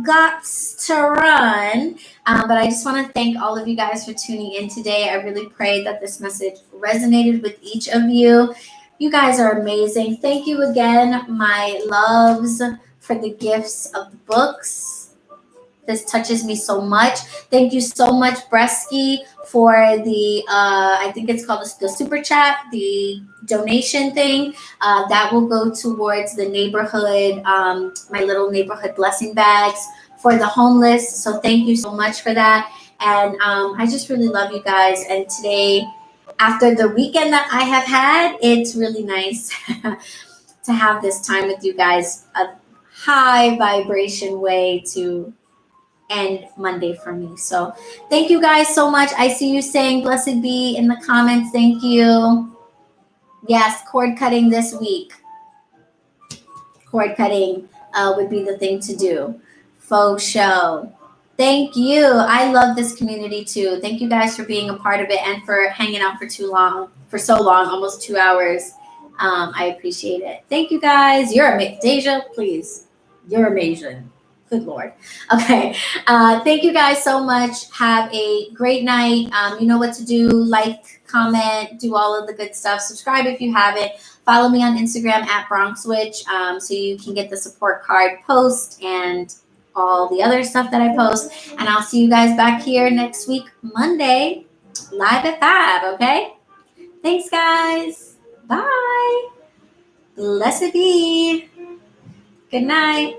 got to run. But I just want to thank all of you guys for tuning in today. I really pray that this message resonated with each of you. You guys are amazing. Thank you again, my loves, for the gifts of the books. This touches me so much. Thank you so much, Bresky, for the, I think it's called the super chat, the donation thing. That will go towards the neighborhood, my little neighborhood blessing bags for the homeless. So thank you so much for that. And I just really love you guys. And today, after the weekend that I have had, it's really nice to have this time with you guys. A high vibration way to end Monday for me. So thank you guys so much. I see you saying blessed be in the comments. Thank you. Yes, cord cutting this week. Cord cutting would be the thing to do. Faux show. Thank you. I love this community too. Thank you guys for being a part of it and for hanging out for so long, almost 2 hours. I appreciate it. Thank you guys. You're amazing. Deja, please. You're amazing. Good Lord. Okay. Thank you guys so much. Have a great night. You know what to do. Like, comment, do all of the good stuff. Subscribe if you haven't. Follow me on Instagram at BronxWitch so you can get the support card post and all the other stuff that I post. And I'll see you guys back here next week, Monday, live at 5, okay? Thanks, guys. Bye. Blessed be. Good night.